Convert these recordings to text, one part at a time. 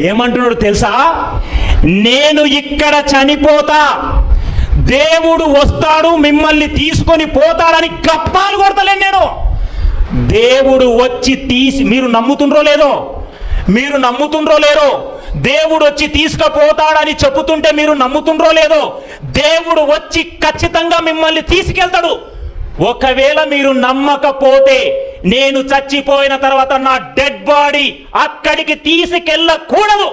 ఏమంటున్నాడు తెలుసా? నేను ఇక్కడ చనిపోతా, దేవుడు వస్తాడు మిమ్మల్ని తీసుకొని పోతాడని గప్పాలు కొడతలేను నేను. దేవుడు వచ్చి మీరు నమ్ముతుండ్రో లేదో, మీరు నమ్ముతుండ్రో లేదో, దేవుడు వచ్చి తీసుకుపోతాడని చెబుతుంటే మీరు నమ్ముతుండ్రో లేదో, దేవుడు వచ్చి ఖచ్చితంగా మిమ్మల్ని తీసుకెళ్తాడు. ఒకవేళ మీరు నమ్మకపోతే నేను చచ్చిపోయిన తర్వాత నా డెడ్ బాడీ అక్కడికి తీసుకెళ్ళకూడదు,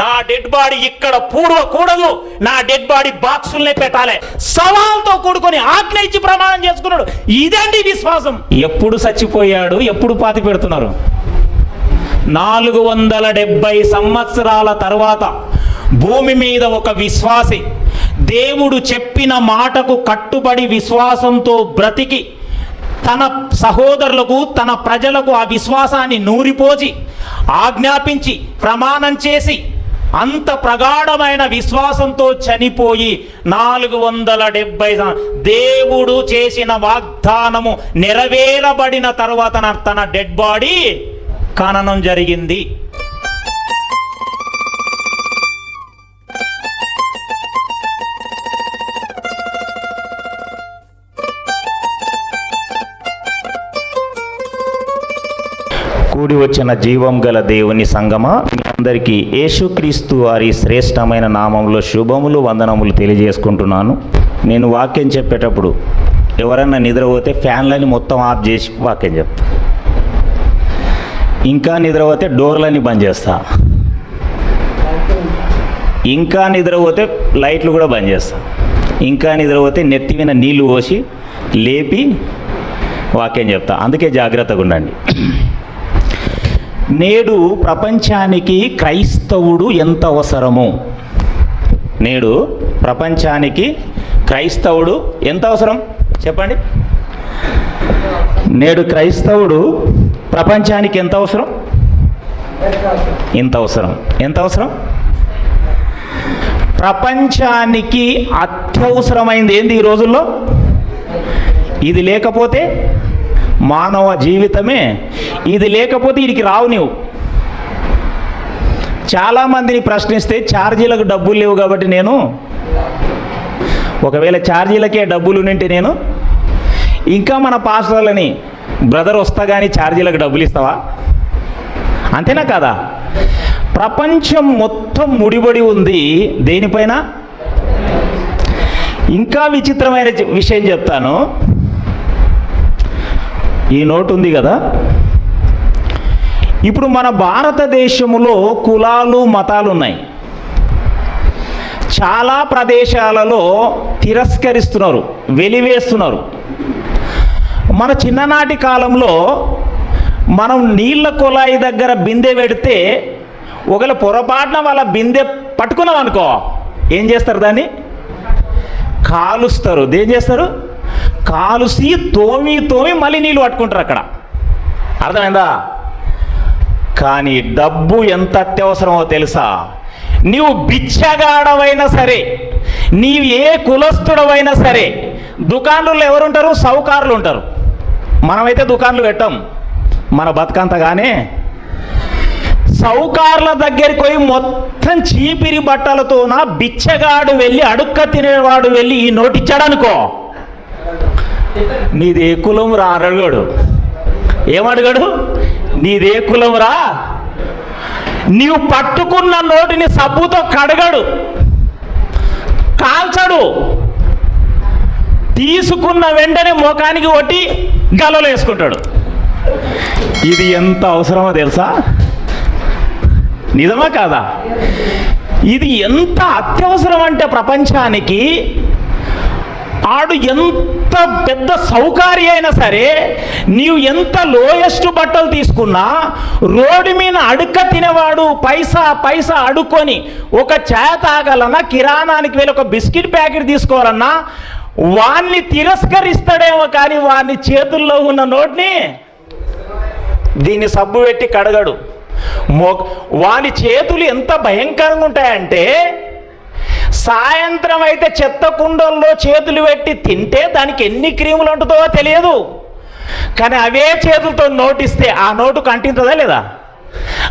నా డెడ్ బాడీ ఇక్కడ పూడకూడదు, నా డెడ్ బాడీ బాక్సుల్నే పెట్టాలి. సవాల్తో కూడుకొని ఆజ్ఞ ఇచ్చి ప్రమాణం చేసుకున్నాడు. ఇదండి విశ్వాసం. ఎప్పుడు చచ్చిపోయాడు, ఎప్పుడు పాతి పెడుతున్నారు? 470 సంవత్సరాల తర్వాత భూమి మీద ఒక విశ్వాసి దేవుడు చెప్పిన మాటకు కట్టుబడి విశ్వాసంతో బ్రతికి తన సహోదరులకు తన ప్రజలకు ఆ విశ్వాసాన్ని నూరిపోసి ఆజ్ఞాపించి ప్రమాణం చేసి అంత ప్రగాఢమైన విశ్వాసంతో చనిపోయి 470 దేవుడు చేసిన వాగ్దానము నెరవేరబడిన తర్వాత తన డెడ్ బాడీ ఖననం జరిగింది. కూడి వచ్చిన జీవం గల దేవుని సంగమా, మీ అందరికీ యేసుక్రీస్తు వారి శ్రేష్టమైన నామంలో శుభములు వందనములు తెలియజేసుకుంటున్నాను. నేను వాక్యం చెప్పేటప్పుడు ఎవరన్నా నిద్రపోతే ఫ్యాన్లని మొత్తం ఆఫ్ చేసి వాక్యం చెప్తా. ఇంకా నిద్రపోతే డోర్లని బంద్ చేస్తా. ఇంకా నిద్రపోతే లైట్లు కూడా బంద్ చేస్తా. ఇంకా నిద్రపోతే నెత్తి మీద నీళ్లు పోసి లేపి వాక్యం చెప్తా. అందుకే జాగ్రత్తగా ఉండండి. నేడు ప్రపంచానికి క్రైస్తవుడు ఎంత అవసరము? నేడు ప్రపంచానికి క్రైస్తవుడు ఎంత అవసరం చెప్పండి. నేడు క్రైస్తవుడు ప్రపంచానికి ఎంత అవసరం? ఇంత అవసరం. ఎంత అవసరం? ప్రపంచానికి అత్యవసరమైంది ఏంది ఈ రోజుల్లో? ఇది లేకపోతే మానవ జీవితమే, ఇది లేకపోతే వీడికి రావు. నీవు చాలామందిని ప్రశ్నిస్తే ఛార్జీలకు డబ్బులు లేవు కాబట్టి నేను, ఒకవేళ ఛార్జీలకే డబ్బులు ఉంటే నేను ఇంకా మన పాస్టర్లని బ్రదర్ వస్తా కానీ ఛార్జీలకు డబ్బులు ఇస్తావా? అంతేనా కాదా? ప్రపంచం మొత్తం ముడిపడి ఉంది దేనిపైన? ఇంకా విచిత్రమైన విషయం చెప్తాను. ఈ నోటు ఉంది కదా, ఇప్పుడు మన భారతదేశంలో కులాలు మతాలు ఉన్నాయి. చాలా ప్రదేశాలలో తిరస్కరిస్తున్నారు, వెలివేస్తున్నారు. మన చిన్ననాటి కాలంలో మనం నీళ్ళ కుళాయి దగ్గర బిందె పెడితే ఒకవేళ పొరపాటున వాళ్ళ బిందె పట్టుకున్నాం అనుకో, ఏం చేస్తారు? దాన్ని కాలుస్తారు. ఏం చేస్తారు? కాలుసి తోమి మళ్ళీ నీళ్ళు పట్టుకుంటారు అక్కడ. అర్థమైందా? కానీ డబ్బు ఎంత అత్యవసరమో తెలుసా? నీవు బిచ్చగాడవైనా సరే, నీవు ఏ కులస్తుడవైనా సరే, దుకాణాల్లో ఎవరుంటారు? సౌకారులు ఉంటారు. మనమైతే దుకాణాలు పెట్టాం, మన బతుకంతగానే సౌకార్ల దగ్గరికి పోయి మొత్తం చీపిరి బట్టలతోన బిచ్చగాడు వెళ్ళి అడుక్క తినేవాడు వెళ్ళి ఈ నోటిచ్చాడనుకో, నీదే కులం రా అడగాడు. ఏమడగాడు? నీదే కులం రా. నీవు పట్టుకున్న నోటిని సబ్బుతో కడగడు, కాల్చడు. తీసుకున్న వెంటనే ముఖానికి కొట్టి గలలో వేసుకుంటాడు. ఇది ఎంత అవసరమో తెలుసా? నిజమా కాదా? ఇది ఎంత అత్యవసరం అంటే ప్రపంచానికి, ఆడు ఎంత పెద్ద సౌకర్యం అయినా సరే, నీవు ఎంత లోయెస్ట్ బట్టలు తీసుకున్నా, రోడ్డు మీద అడుక్క తినేవాడు పైసా అడుక్కొని ఒక చాయ్ తాగాలన్నా, కిరాణానికి వెళ్ళి ఒక బిస్కెట్ ప్యాకెట్ తీసుకోవాలన్నా వాణ్ణి తిరస్కరిస్తాడేమో, కానీ వాని చేతుల్లో ఉన్న నోటిని దీన్ని సబ్బు పెట్టి కడగడు. వాని చేతులు ఎంత భయంకరంగా ఉంటాయంటే, సాయంత్రం అయితే చెత్త కుండల్లో చేతులు పెట్టి తింటే దానికి ఎన్ని క్రీములు ఉంటుందో తెలియదు, కానీ అవే చేతులతో నోటిస్తే ఆ నోటు కంటింటుందా లేదా?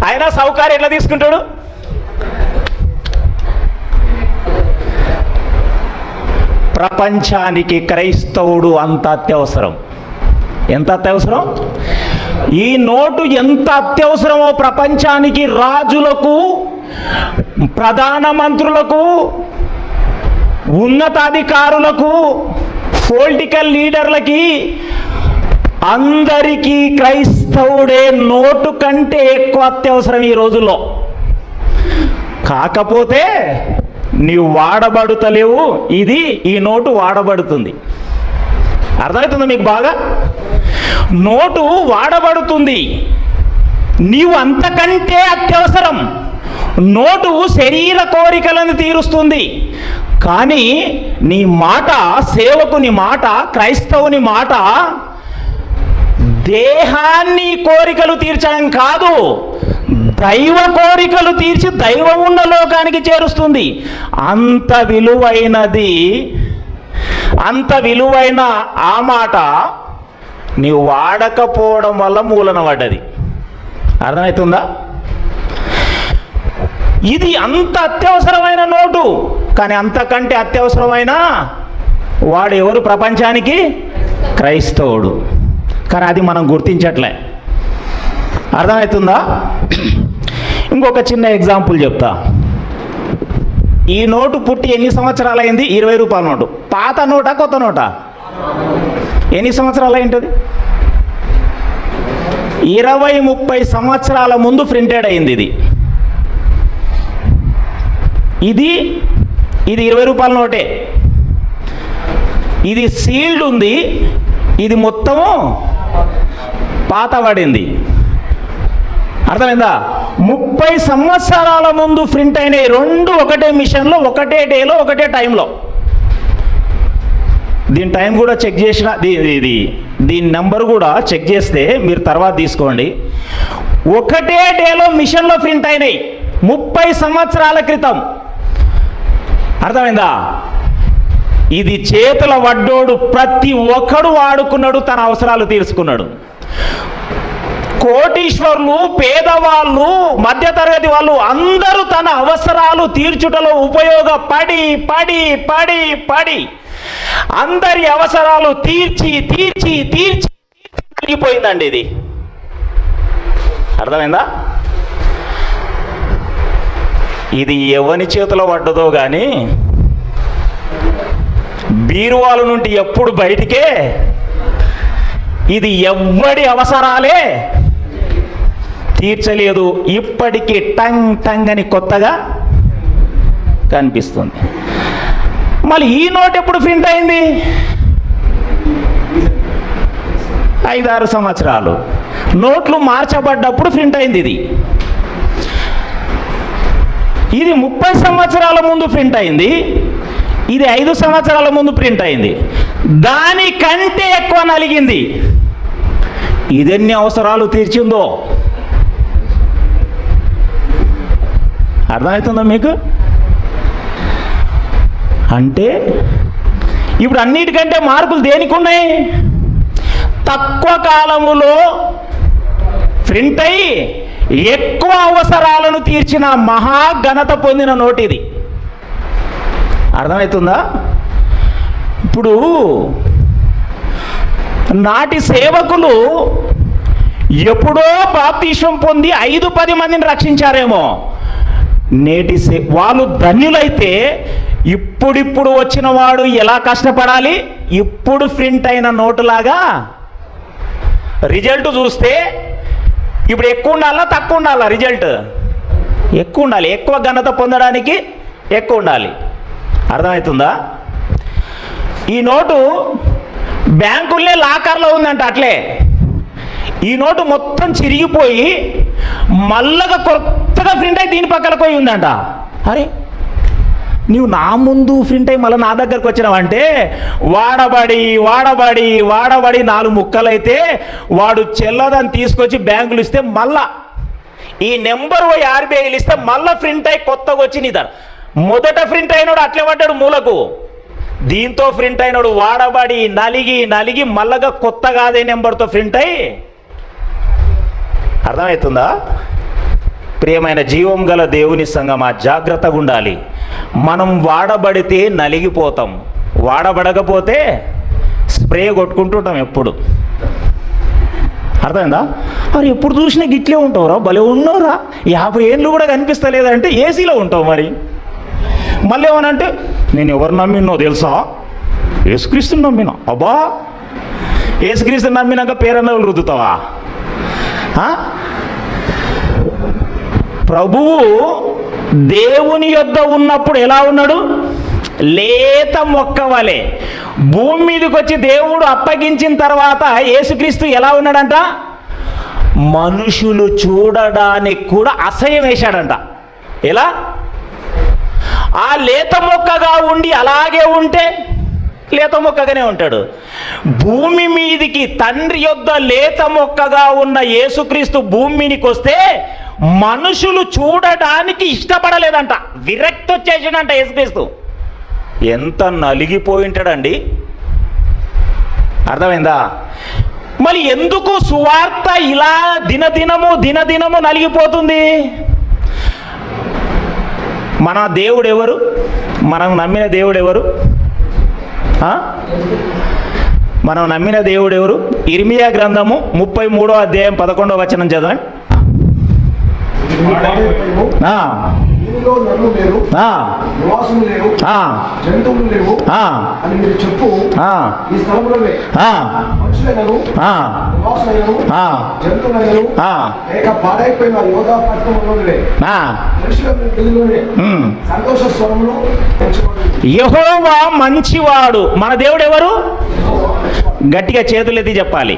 అయినా సౌకర్యం ఎట్లా తీసుకుంటాడు? ప్రపంచానికి క్రైస్తవుడు అంత అత్యవసరం. ఎంత అత్యవసరం? ఈ నోటు ఎంత అత్యవసరమో ప్రపంచానికి, రాజులకు, ప్రధానమంత్రులకు, ఉన్నతాధికారులకు, పొలిటికల్ లీడర్లకి, అందరికీ క్రైస్తవుడే నోటు కంటే ఎక్కువ అత్యవసరం ఈ రోజుల్లో. కాకపోతే నీవు వాడబడుతలేవు, ఈ నోటు వాడబడుతుంది. అర్థమవుతుందా మీకు బాగా? నోటు వాడబడుతుంది, నీవు అంతకంటే అత్యవసరం. నోటు శరీర కోరికలను తీరుస్తుంది, కానీ నీ మాట, సేవకుని మాట, క్రైస్తవుని మాట దేహాన్ని కోరికలు తీర్చడం కాదు, దైవ కోరికలు తీర్చి దైవం ఉన్న లోకానికి చేరుస్తుంది. అంత విలువైన ఆ మాట నీవు వాడకపోవడం వల్ల మూలన పడ్డది. అర్థమవుతుందా? ఇది అంత అత్యవసరమైన నోటు, కానీ అంతకంటే అత్యవసరమైన వాడు ఎవరు ప్రపంచానికి? క్రైస్తవుడు. కానీ అది మనం గుర్తించట్లే. అర్థమవుతుందా? ఇంకొక చిన్న ఎగ్జాంపుల్ చెప్తా. ఈ నోటు పుట్టి ఎన్ని సంవత్సరాలు అయింది? 20 రూపాయల నోటు. పాత నోటా కొత్త నోటా? ఎన్ని సంవత్సరాలు అయింటుంది? 20-30 సంవత్సరాల ముందు ప్రింటెడ్ అయింది ఇది 20 రూపాయల నోటే. ఇది సీల్డ్ ఉంది, ఇది మొత్తము పాత పడింది. అర్థమైందా? 30 సంవత్సరాల ముందు ప్రింట్ అయినాయి, రెండు ఒకటే మిషన్లో, ఒకటే డేలో, ఒకటే టైంలో. దీని టైం కూడా చెక్ చేసిన, దీని నెంబర్ కూడా చెక్ చేస్తే మీరు తర్వాత తీసుకోండి. ఒకటే డేలో మిషన్లో ప్రింట్ అయినాయి 30 సంవత్సరాల క్రితం. అర్థమైందా? ఇది చేతుల వడ్డోడు ప్రతి ఒక్కడు వాడుకున్నాడు, తన అవసరాలు తీర్చుకున్నాడు. కోటీశ్వరులు, పేదవాళ్ళు, మధ్యతరగతి వాళ్ళు అందరూ తన అవసరాలు తీర్చుటలో ఉపయోగపడి పడి పడి పడి అందరి అవసరాలు తీర్చి తీర్చి తీర్చి తగ్గిపోయిందండి ఇది. అర్థమైందా? ఇది ఎవని చేతిలో పడ్డదో కానీ బీరువాల నుండి ఎప్పుడు బయటికే, ఇది ఎవ్వడి అవసరాలే తీర్చలేదు. ఇప్పటికీ టంగ్ టంగ్ అని కొత్తగా కనిపిస్తుంది. మళ్ళీ ఈ నోట్ ఎప్పుడు ప్రింట్ అయింది? 5-6 సంవత్సరాలు. నోట్లు మార్చబడ్డప్పుడు ప్రింట్ అయింది ఇది 30 సంవత్సరాల ముందు ప్రింట్ అయింది, ఇది 5 సంవత్సరాల ముందు ప్రింట్ అయింది. దానికంటే ఎక్కువ నలిగింది. ఇదెన్ని అవసరాలు తీర్చిందో అర్థమవుతుందా మీకు? అంటే ఇప్పుడు అన్నిటికంటే మార్పులు దేనికి ఉన్నాయి? తక్కువ కాలములో ప్రింట్ అయ్యి ఎక్కువ అవసరాలను తీర్చిన మహాఘనత పొందిన నోటు ఇది. అర్థమవుతుందా? ఇప్పుడు నాటి సేవకులు ఎప్పుడో బాప్తిస్మం పొంది 5-10 మందిని రక్షించారేమో. నేటి వాళ్ళు ధన్యులైతే ఇప్పుడిప్పుడు వచ్చిన వాడు ఎలా కష్టపడాలి? ఇప్పుడు ప్రింట్ అయిన నోటులాగా రిజల్ట్ చూస్తే ఇప్పుడు ఎక్కువ ఉండాలా తక్కువ ఉండాలా? రిజల్ట్ ఎక్కువ ఉండాలి. ఎక్కువ ఘనత పొందడానికి ఎక్కువ ఉండాలి. అర్థమవుతుందా? ఈ నోటు బ్యాంకుల్లో లాకర్లో ఉందంట. అట్లే ఈ నోటు మొత్తం చిరిగిపోయి మళ్ళగా కొత్తగా ప్రింట్ అయి దీని పక్కన పోయి ఉందంట. అరే నీవు నా ముందు ప్రింట్ అయ్యి మళ్ళీ నా దగ్గరకు వచ్చినావంటే వాడబడి వాడబడి వాడబడి 4 ముక్కలైతే వాడు చెల్లదని తీసుకొచ్చి బ్యాంకులు ఇస్తే మళ్ళా ఈ నెంబర్ పోయి RBIలు ఇస్తే మళ్ళీ ప్రింట్ అయ్యి కొత్తగా వచ్చి నీ మొదట ప్రింట్ అయినాడు అట్లే పడ్డాడు మూలకు. దీంతో ప్రింట్ అయినాడు వాడబడి నలిగి నలిగి మళ్ళగా కొత్తగా అదే నెంబర్తో ప్రింట్ అయ్యి. అర్థమవుతుందా? ప్రియమైన జీవం గల దేవుని సంగమా, జాగ్రత్తగా ఉండాలి. మనం వాడబడితే నలిగిపోతాం, వాడబడకపోతే స్ప్రే కొట్టుకుంటుంటాం ఎప్పుడు. అర్థమైందా? మరి ఎప్పుడు చూసినా గిట్లే ఉంటావురా, భలే ఉన్నావురా, 50 ఏళ్ళు కూడా కనిపిస్తలేదంటే ఏసీలో ఉంటావు. మరి మళ్ళీ ఏమనంటే నేను ఎవరు నమ్మినో తెలుసా? యేసుక్రీస్తుని నమ్మినా. అబ్బా, యేసుక్రీస్తుని నమ్మినాక పేరన్నలు రుద్దుతావా? ప్రభువు దేవుని యొద్ద ఉన్నప్పుడు ఎలా ఉన్నాడు? లేత మొక్క వలె. భూమి మీదకి వచ్చి దేవుడు అప్పగించిన తర్వాత యేసుక్రీస్తు ఎలా ఉన్నాడంట? మనుషులు చూడడానికి కూడా అసహ్యం వేశాడంట. ఎలా? ఆ లేత మొక్కగా ఉండి అలాగే ఉంటే లేత మొక్కగానే ఉంటాడు. భూమి మీదికి తండ్రి యొద్ద లేత మొక్కగా ఉన్న యేసుక్రీస్తు భూమి మీదకి వస్తే మనుషులు చూడడానికి ఇష్టపడలేదంట. విరక్తి వచ్చేసిందంట యేసుక్రీస్తు. ఎంత నలిగిపోయి ఉంటాడండి. అర్థమైందా? మరి ఎందుకు సువార్త ఇలా దినదినము నలిగిపోతుంది? మన దేవుడు ఎవరు? మనం నమ్మిన దేవుడు ఎవరు? మనం నమ్మిన దేవుడు ఎవరు? ఇర్మియా గ్రంథము 33వ అధ్యాయం 11వ వచనం చదవండి. జంతువులు లేవు అని మీరు చెప్పు. ఈ స్థలములవే మనుషులను జంతువులను లేక పాడైపోయిన యోగా పట్టణంలోనే సంతోష స్వరమును యెహోవా మంచివాడు. మన దేవుడు ఎవరు? గట్టిగా చేతులెత్తి చెప్పాలి.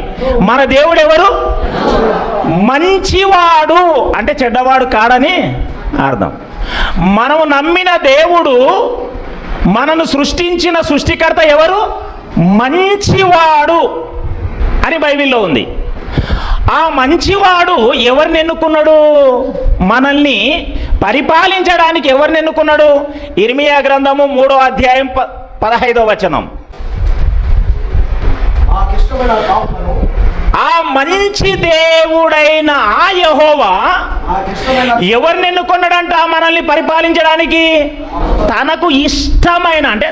మన దేవుడు ఎవరు? మంచివాడు. అంటే చెడ్డవాడు కాడని అర్థం. మనము నమ్మిన దేవుడు, మనను సృష్టించిన సృష్టికర్త ఎవరు? మంచివాడు అని బైబిల్లో ఉంది. ఆ మంచివాడు ఎవరిని ఎన్నుకున్నాడు? మనల్ని పరిపాలించడానికి ఎవరిని ఎన్నుకున్నాడు? ఇర్మియా గ్రంథము 3వ అధ్యాయం 15వ వచనం. ఆ మంచి దేవుడైన ఆ యెహోవా ఎవరిని ఎన్నుకున్నాడంట మనల్ని పరిపాలించడానికి? తనకు ఇష్టమైన, అంటే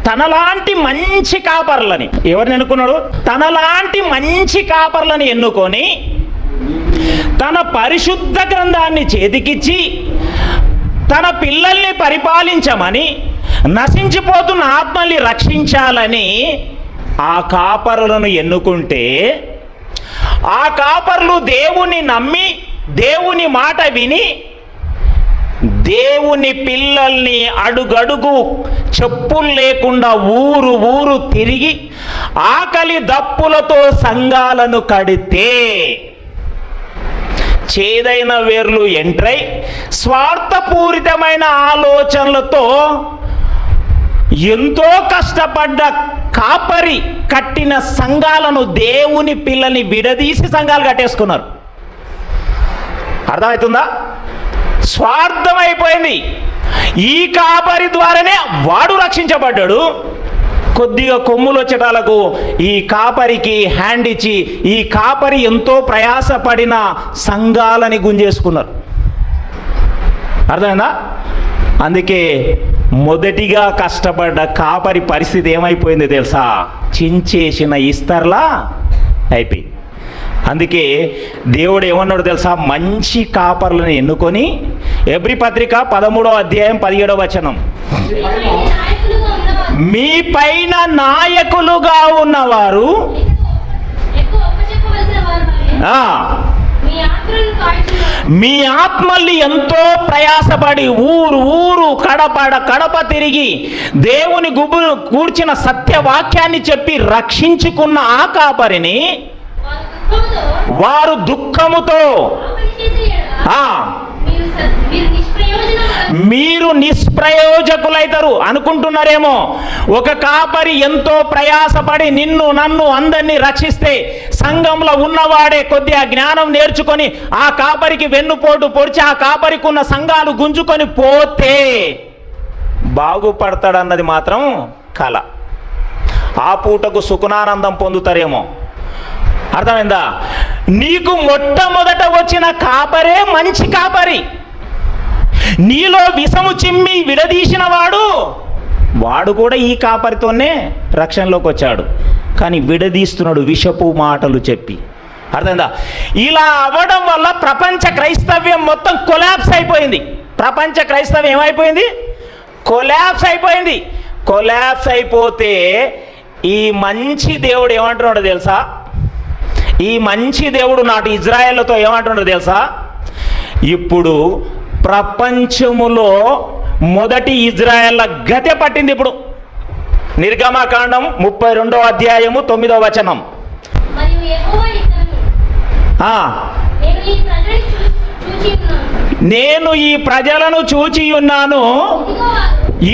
తనలాంటి మంచి కాపర్లని. ఎవరిని ఎన్నుకున్నాడు? తనలాంటి మంచి కాపర్లని ఎన్నుకొని తన పరిశుద్ధ గ్రంథాన్ని చేతికిచ్చి తన పిల్లల్ని పరిపాలించమని, నశించిపోతున్న ఆత్మల్ని రక్షించాలని ఆ కాపరులను ఎన్నుకుంటే, ఆ కాపర్లు దేవుని నమ్మి దేవుని మాట విని దేవుని పిల్లల్ని అడుగడుగు చెప్పులు లేకుండా ఊరు తిరిగి ఆకలి దప్పులతో సంఘాలను కడితే చేదైన వేర్లు ఎంట్రై స్వార్థపూరితమైన ఆలోచనలతో ఎంతో కష్టపడ్డ కాపరి కట్టిన సంఘాలను, దేవుని పిల్లల్ని విడదీసి సంఘాలు కట్టేసుకున్నారు. అర్థమవుతుందా? స్వార్థం అయిపోయింది. ఈ కాపరి ద్వారానే వాడు రక్షించబడ్డాడు. కొద్దిగా కొమ్ములు వచ్చేటాలకు ఈ కాపరికి హ్యాండ్ ఇచ్చి ఈ కాపరి ఎంతో ప్రయాసపడిన సంఘాలని గుంజేసుకున్నారు. అర్థమైందా? అందుకే మొదటిగా కష్టపడ్డ కాపరి పరిస్థితి ఏమైపోయింది తెలుసా? చించేసిన ఇస్తర్లా అయిపోయింది. అందుకే దేవుడు ఏమన్నాడు తెలుసా? మంచి కాపర్లను ఎన్నుకొని, ఎబ్రీ పత్రిక 13వ అధ్యాయం 17వ వచనం, మీ పైన నాయకులుగా ఉన్నవారు మీ ఆత్మల్ని ఎంతో ప్రయాసపడి ఊరు కడప తిరిగి దేవుని కూర్చిన సత్యవాక్యాన్ని చెప్పి రక్షించుకున్న ఆ కాపరిని వారు దుఃఖముతో మీరు నిష్ప్రయోజకులైతారు అనుకుంటున్నారేమో. ఒక కాపరి ఎంతో ప్రయాసపడి నిన్ను నన్ను అందరినీ రక్షిస్తే సంఘంలో ఉన్నవాడే కొద్దిగా జ్ఞానం నేర్చుకొని ఆ కాపరికి వెన్నుపోటు పొడిచి ఆ కాపరికి ఉన్న సంఘాలు గుంజుకొని పోతే బాగుపడతాడన్నది మాత్రం కల. ఆ పూటకు సుఖానందం పొందుతారేమో. అర్థమైందా? నీకు మొట్టమొదట వచ్చిన కాపరే మంచి కాపరి. నీలో విషము చిమ్మి విడదీసిన వాడు వాడు కూడా ఈ కాపరితోనే రక్షణలోకి వచ్చాడు. కానీ విడదీస్తున్నాడు విషపు మాటలు చెప్పి. అర్థమైందా? ఇలా అవ్వడం వల్ల ప్రపంచ క్రైస్తవ్యం మొత్తం కొలాప్స్ అయిపోయింది. ప్రపంచ క్రైస్తవ్యం ఏమైపోయింది? కొలాప్స్ అయిపోయింది. కొలాప్స్ అయిపోతే ఈ మంచి దేవుడు ఏమంటున్నాడో తెలుసా? ఈ మంచి దేవుడు నాటి ఇజ్రాయేళ్లతో ఏమంటున్నాడో తెలుసా? ఇప్పుడు ప్రపంచములో మొదటి ఇజ్రాయేళ్ల గతె పట్టింది. ఇప్పుడు నిర్గమకాండం 32వ అధ్యాయము 9వ వచనం. నేను ఈ ప్రజలను చూచి ఉన్నాను,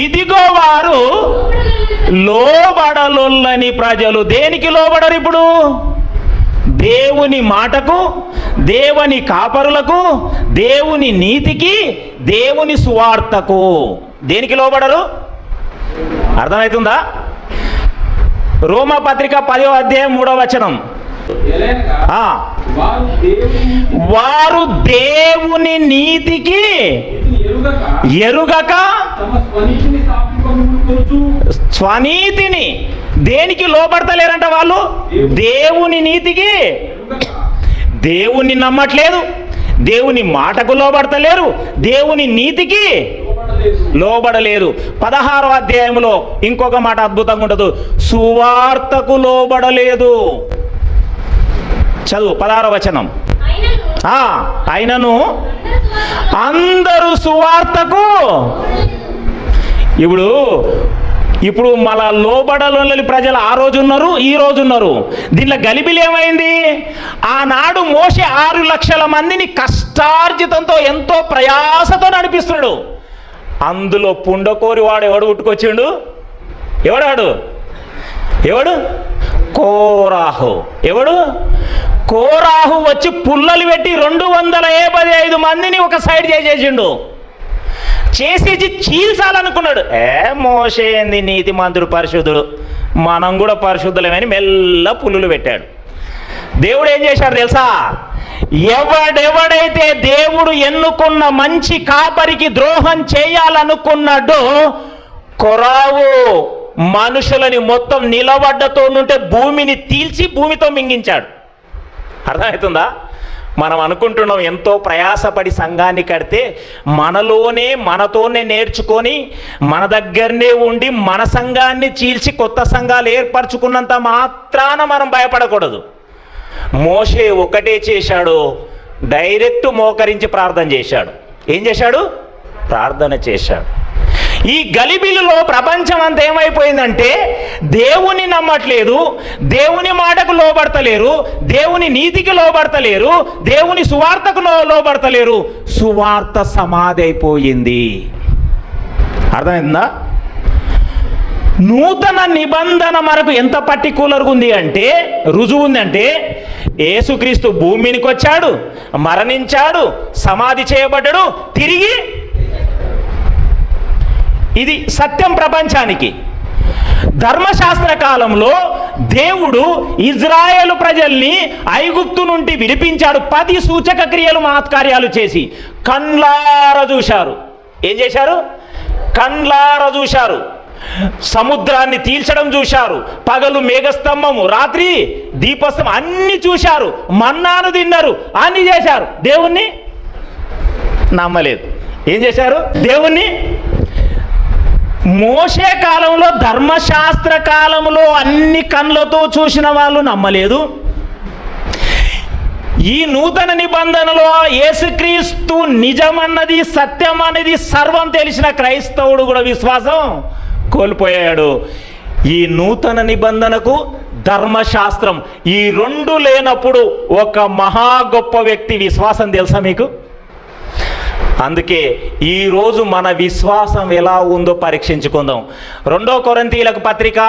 ఇదిగో వారు లోబడలొల్లని ప్రజలు. దేనికి లోబడరు ఇప్పుడు? దేవుని మాటకు, దేవుని కాపరులకు, దేవుని నీతికి, దేవుని సువార్తకు. దేనికి లోబడరు? అర్థమవుతుందా? రోమపత్రిక 10వ అధ్యాయం 3వ వచనం. వారు దేవుని నీతికి ఎరుగక స్వనీతిని. దేనికి లోబడతలేరంట వాళ్ళు? దేవుని నీతికి. దేవుని నమ్మట్లేదు, దేవుని మాటకు లోబడతలేరు, దేవుని నీతికి లోబడలేదు. 16వ అధ్యాయంలో ఇంకొక మాట అద్భుతంగా ఉండదు, సువార్తకు లోబడలేదు. చదువు 16వ వచనం. అయినను అందరూ సువార్తకు. ఇప్పుడు మన లోబడలోని ప్రజలు ఆ రోజు ఉన్నారు, ఈ రోజు ఉన్నారు. దీంట్లో గలిబిలి ఏమైంది? ఆనాడు మోషే 6 లక్షల మందిని కష్టార్జితంతో ఎంతో ప్రయాసతో నడిపిస్తున్నాడు. అందులో పుండకోరి వాడు ఎవడు పుట్టుకొచ్చిండు? ఎవడు? కోరాహు. ఎవడు? కోరాహు వచ్చి పుల్లలు పెట్టి 255 మందిని ఒక సైడ్ చేసేసిండు. చేసేసి చీల్చాలనుకున్నాడు. మోషే ఏంది నీతి మంత్రుడు, పరిశుద్ధుడు, మనం కూడా పరిశుద్ధులమని మెల్ల పుల్లులు పెట్టాడు. దేవుడు ఏం చేశాడు తెలుసా? ఎవడెవడైతే దేవుడు ఎన్నుకున్న మంచి కాపరికి ద్రోహం చేయాలనుకున్నాడో కొరావు మనుషులని మొత్తం నిలబడ్డతో నుంటే భూమిని తీల్చి భూమితో మింగించాడు. అర్థమవుతుందా? మనం అనుకుంటున్నాం ఎంతో ప్రయాసపడి సంఘాన్ని కడితే మనతోనే నేర్చుకొని మన దగ్గరనే ఉండి మన సంఘాన్ని చీల్చి కొత్త సంఘాలు ఏర్పరచుకున్నంత మాత్రాన మనం భయపడకూడదు. మోషే ఒకటే చేశాడు, డైరెక్ట్ మోకరించి ప్రార్థన చేశాడు. ఏం చేశాడు? ప్రార్థన చేశాడు. ఈ గలిబిలిలో ప్రపంచం అంతా ఏమైపోయిందంటే దేవుని నమ్మట్లేదు, దేవుని మాటకు లోబడతలేరు, దేవుని నీతికి లోబడతలేరు, దేవుని సువార్తకు లోబడతలేరు. సువార్త సమాధి అయిపోయింది. అర్థమైందా? నూతన నిబంధన మనకు ఎంత పర్టిక్యులర్గా ఉంది అంటే, రుజువు ఉందంటే, యేసుక్రీస్తు భూమికి వచ్చాడు, మరణించాడు, సమాధి చేయబడ్డాడు, తిరిగి. ఇది సత్యం ప్రపంచానికి. ధర్మశాస్త్ర కాలంలో దేవుడు ఇజ్రాయేలు ప్రజల్ని ఐగుప్తు నుండి విడిపించాడు. 10 సూచక క్రియలు, మహత్కార్యాలు చేసి కండ్లారా చూశారు. ఏం చేశారు? కండ్లారా చూశారు. సముద్రాన్ని తీల్చడం చూశారు, పగలు మేఘస్తంభము, రాత్రి దీపస్తంభం, అన్ని చూశారు. మన్నాను తిన్నారు, అన్ని చేశారు. దేవుణ్ణి నమ్మలేదు. ఏం చేశారు? దేవుణ్ణి. మోషే కాలంలో, ధర్మశాస్త్ర కాలంలో అన్ని కళ్ళతో చూసిన వాళ్ళు నమ్మలేదు. ఈ నూతన నిబంధనలో యేసుక్రీస్తు నిజమన్నది, సత్యం అనేది సర్వం తెలిసిన క్రైస్తవుడు కూడా విశ్వాసం కోల్పోయాడు. ఈ నూతన నిబంధనకు ధర్మశాస్త్రం, ఈ రెండు లేనప్పుడు ఒక మహా గొప్ప వ్యక్తి విశ్వాసం తెలుసా మీకు? అందుకే ఈరోజు మన విశ్వాసం ఎలా ఉందో పరీక్షించుకుందాం. 2 కొరింథీయులకు పత్రిక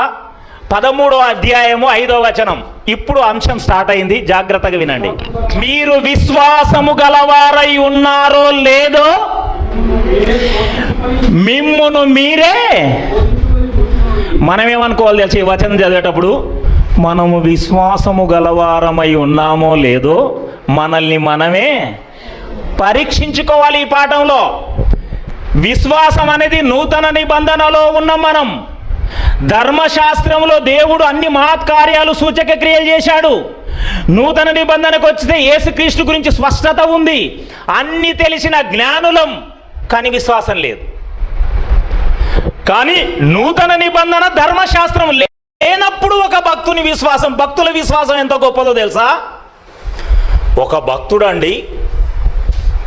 13వ అధ్యాయము 5వ వచనం. ఇప్పుడు అంశం స్టార్ట్ అయింది, జాగ్రత్తగా వినండి. మీరు విశ్వాసము గలవారై ఉన్నారో లేదో మిమ్మును మీరే. మనమేమనుకోవాలి తెలుసు ఈ వచనం చదివేటప్పుడు? మనము విశ్వాసము గలవారమై ఉన్నామో లేదో మనల్ని మనమే పరీక్షించుకోవాలి. ఈ పాఠంలో విశ్వాసం అనేది నూతన నిబంధనలో ఉన్న మనం. ధర్మశాస్త్రంలో దేవుడు అన్ని మహత్కార్యాలు సూచక క్రియలు చేశాడు. నూతన నిబంధనకు వచ్చితే యేసుక్రీస్తు గురించి స్పష్టత ఉంది. అన్ని తెలిసిన జ్ఞానులం, కానీ విశ్వాసం లేదు. కానీ నూతన నిబంధన ధర్మశాస్త్రం లేనప్పుడు ఒక భక్తుని విశ్వాసం, భక్తుల విశ్వాసం ఎంత గొప్పదో తెలుసా? ఒక భక్తుడు అండి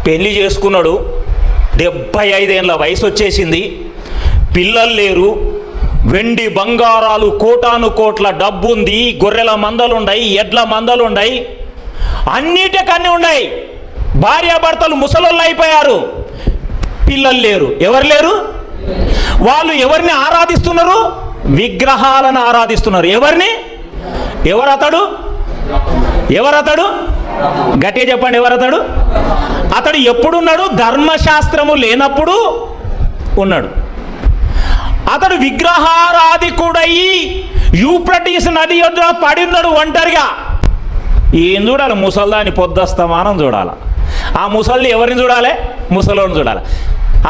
పెళ్లి చేసుకున్నాడు, 75 ఏళ్ళ వయసు వచ్చేసింది, పిల్లలు లేరు, వెండి బంగారాలు కోటాను కోట్ల డబ్బు ఉంది, గొర్రెల మందలున్నాయి, ఎడ్ల మందలున్నాయి, అన్నిటికన్నీ ఉన్నాయి. భార్యాభర్తలు ముసలోళ్ళు అయిపోయారు, పిల్లలు లేరు. ఎవరు లేరు? వాళ్ళు ఎవరిని ఆరాధిస్తున్నారు? విగ్రహాలను ఆరాధిస్తున్నారు. ఎవరిని? ఎవరతడు? ఎవరతడు? గట్టిగా చెప్పండి, ఎవరతడు? అతడు ఎప్పుడున్నాడు? ధర్మశాస్త్రము లేనప్పుడు ఉన్నాడు. అతడు విగ్రహారాధికుడయి యూఫ్రటీస్ నది యొద్ద పడి ఉన్నాడు ఒంటరిగా. ఏం చూడాలి? ముసల్దాని పొద్దస్తమానం చూడాలి. ఆ ముసల్ది ఎవరిని చూడాలి? ముసలోని చూడాలి.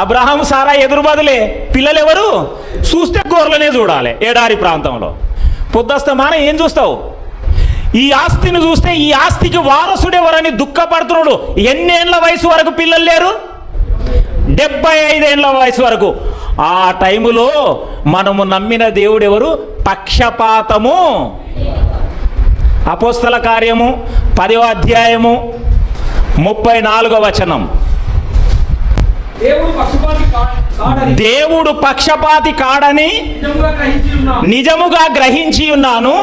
అబ్రహాం సారా ఎదురు బదులే, పిల్లలు ఎవరు? చూస్తే గొర్రెలనే చూడాలి. ఎడారి ప్రాంతంలో పొద్దస్తమానం ఏం చూస్తావు? ఈ ఆస్తిని చూస్తే ఈ ఆస్తికి వారసుడు ఎవరని దుఃఖపడుతున్నాడు. ఎన్నేళ్ల వయసు వరకు పిల్లలు లేరు? 75 ఏళ్ల వయసు వరకు. ఆ టైములో మనము నమ్మిన దేవుడు ఎవరు? పక్షపాతము. అపోస్తల కార్యము 10వ అధ్యాయము 34వ వచనం. దేవుడు పక్షపాతి కాడని నిజముగా గ్రహించి ఉన్నాను.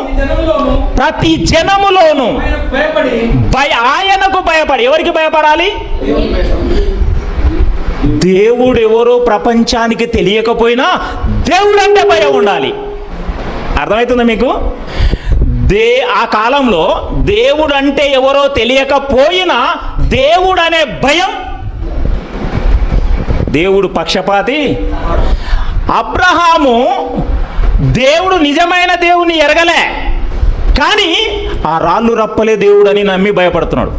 ప్రతి జనములోను ఆయనకు భయపడి. ఎవరికి భయపడాలి? దేవుడు ఎవరో ప్రపంచానికి తెలియకపోయినా దేవుడు అంటే భయం ఉండాలి. అర్థమవుతుందా మీకు? ఆ కాలంలో దేవుడు అంటే ఎవరో తెలియకపోయినా దేవుడు అనే భయం. దేవుడు పక్షపాతి. అబ్రహాము దేవుడు నిజమైన దేవుని ఎరగలే, కానీ ఆ రాళ్ళు రప్పలే దేవుడు అని నమ్మి భయపడుతున్నాడు.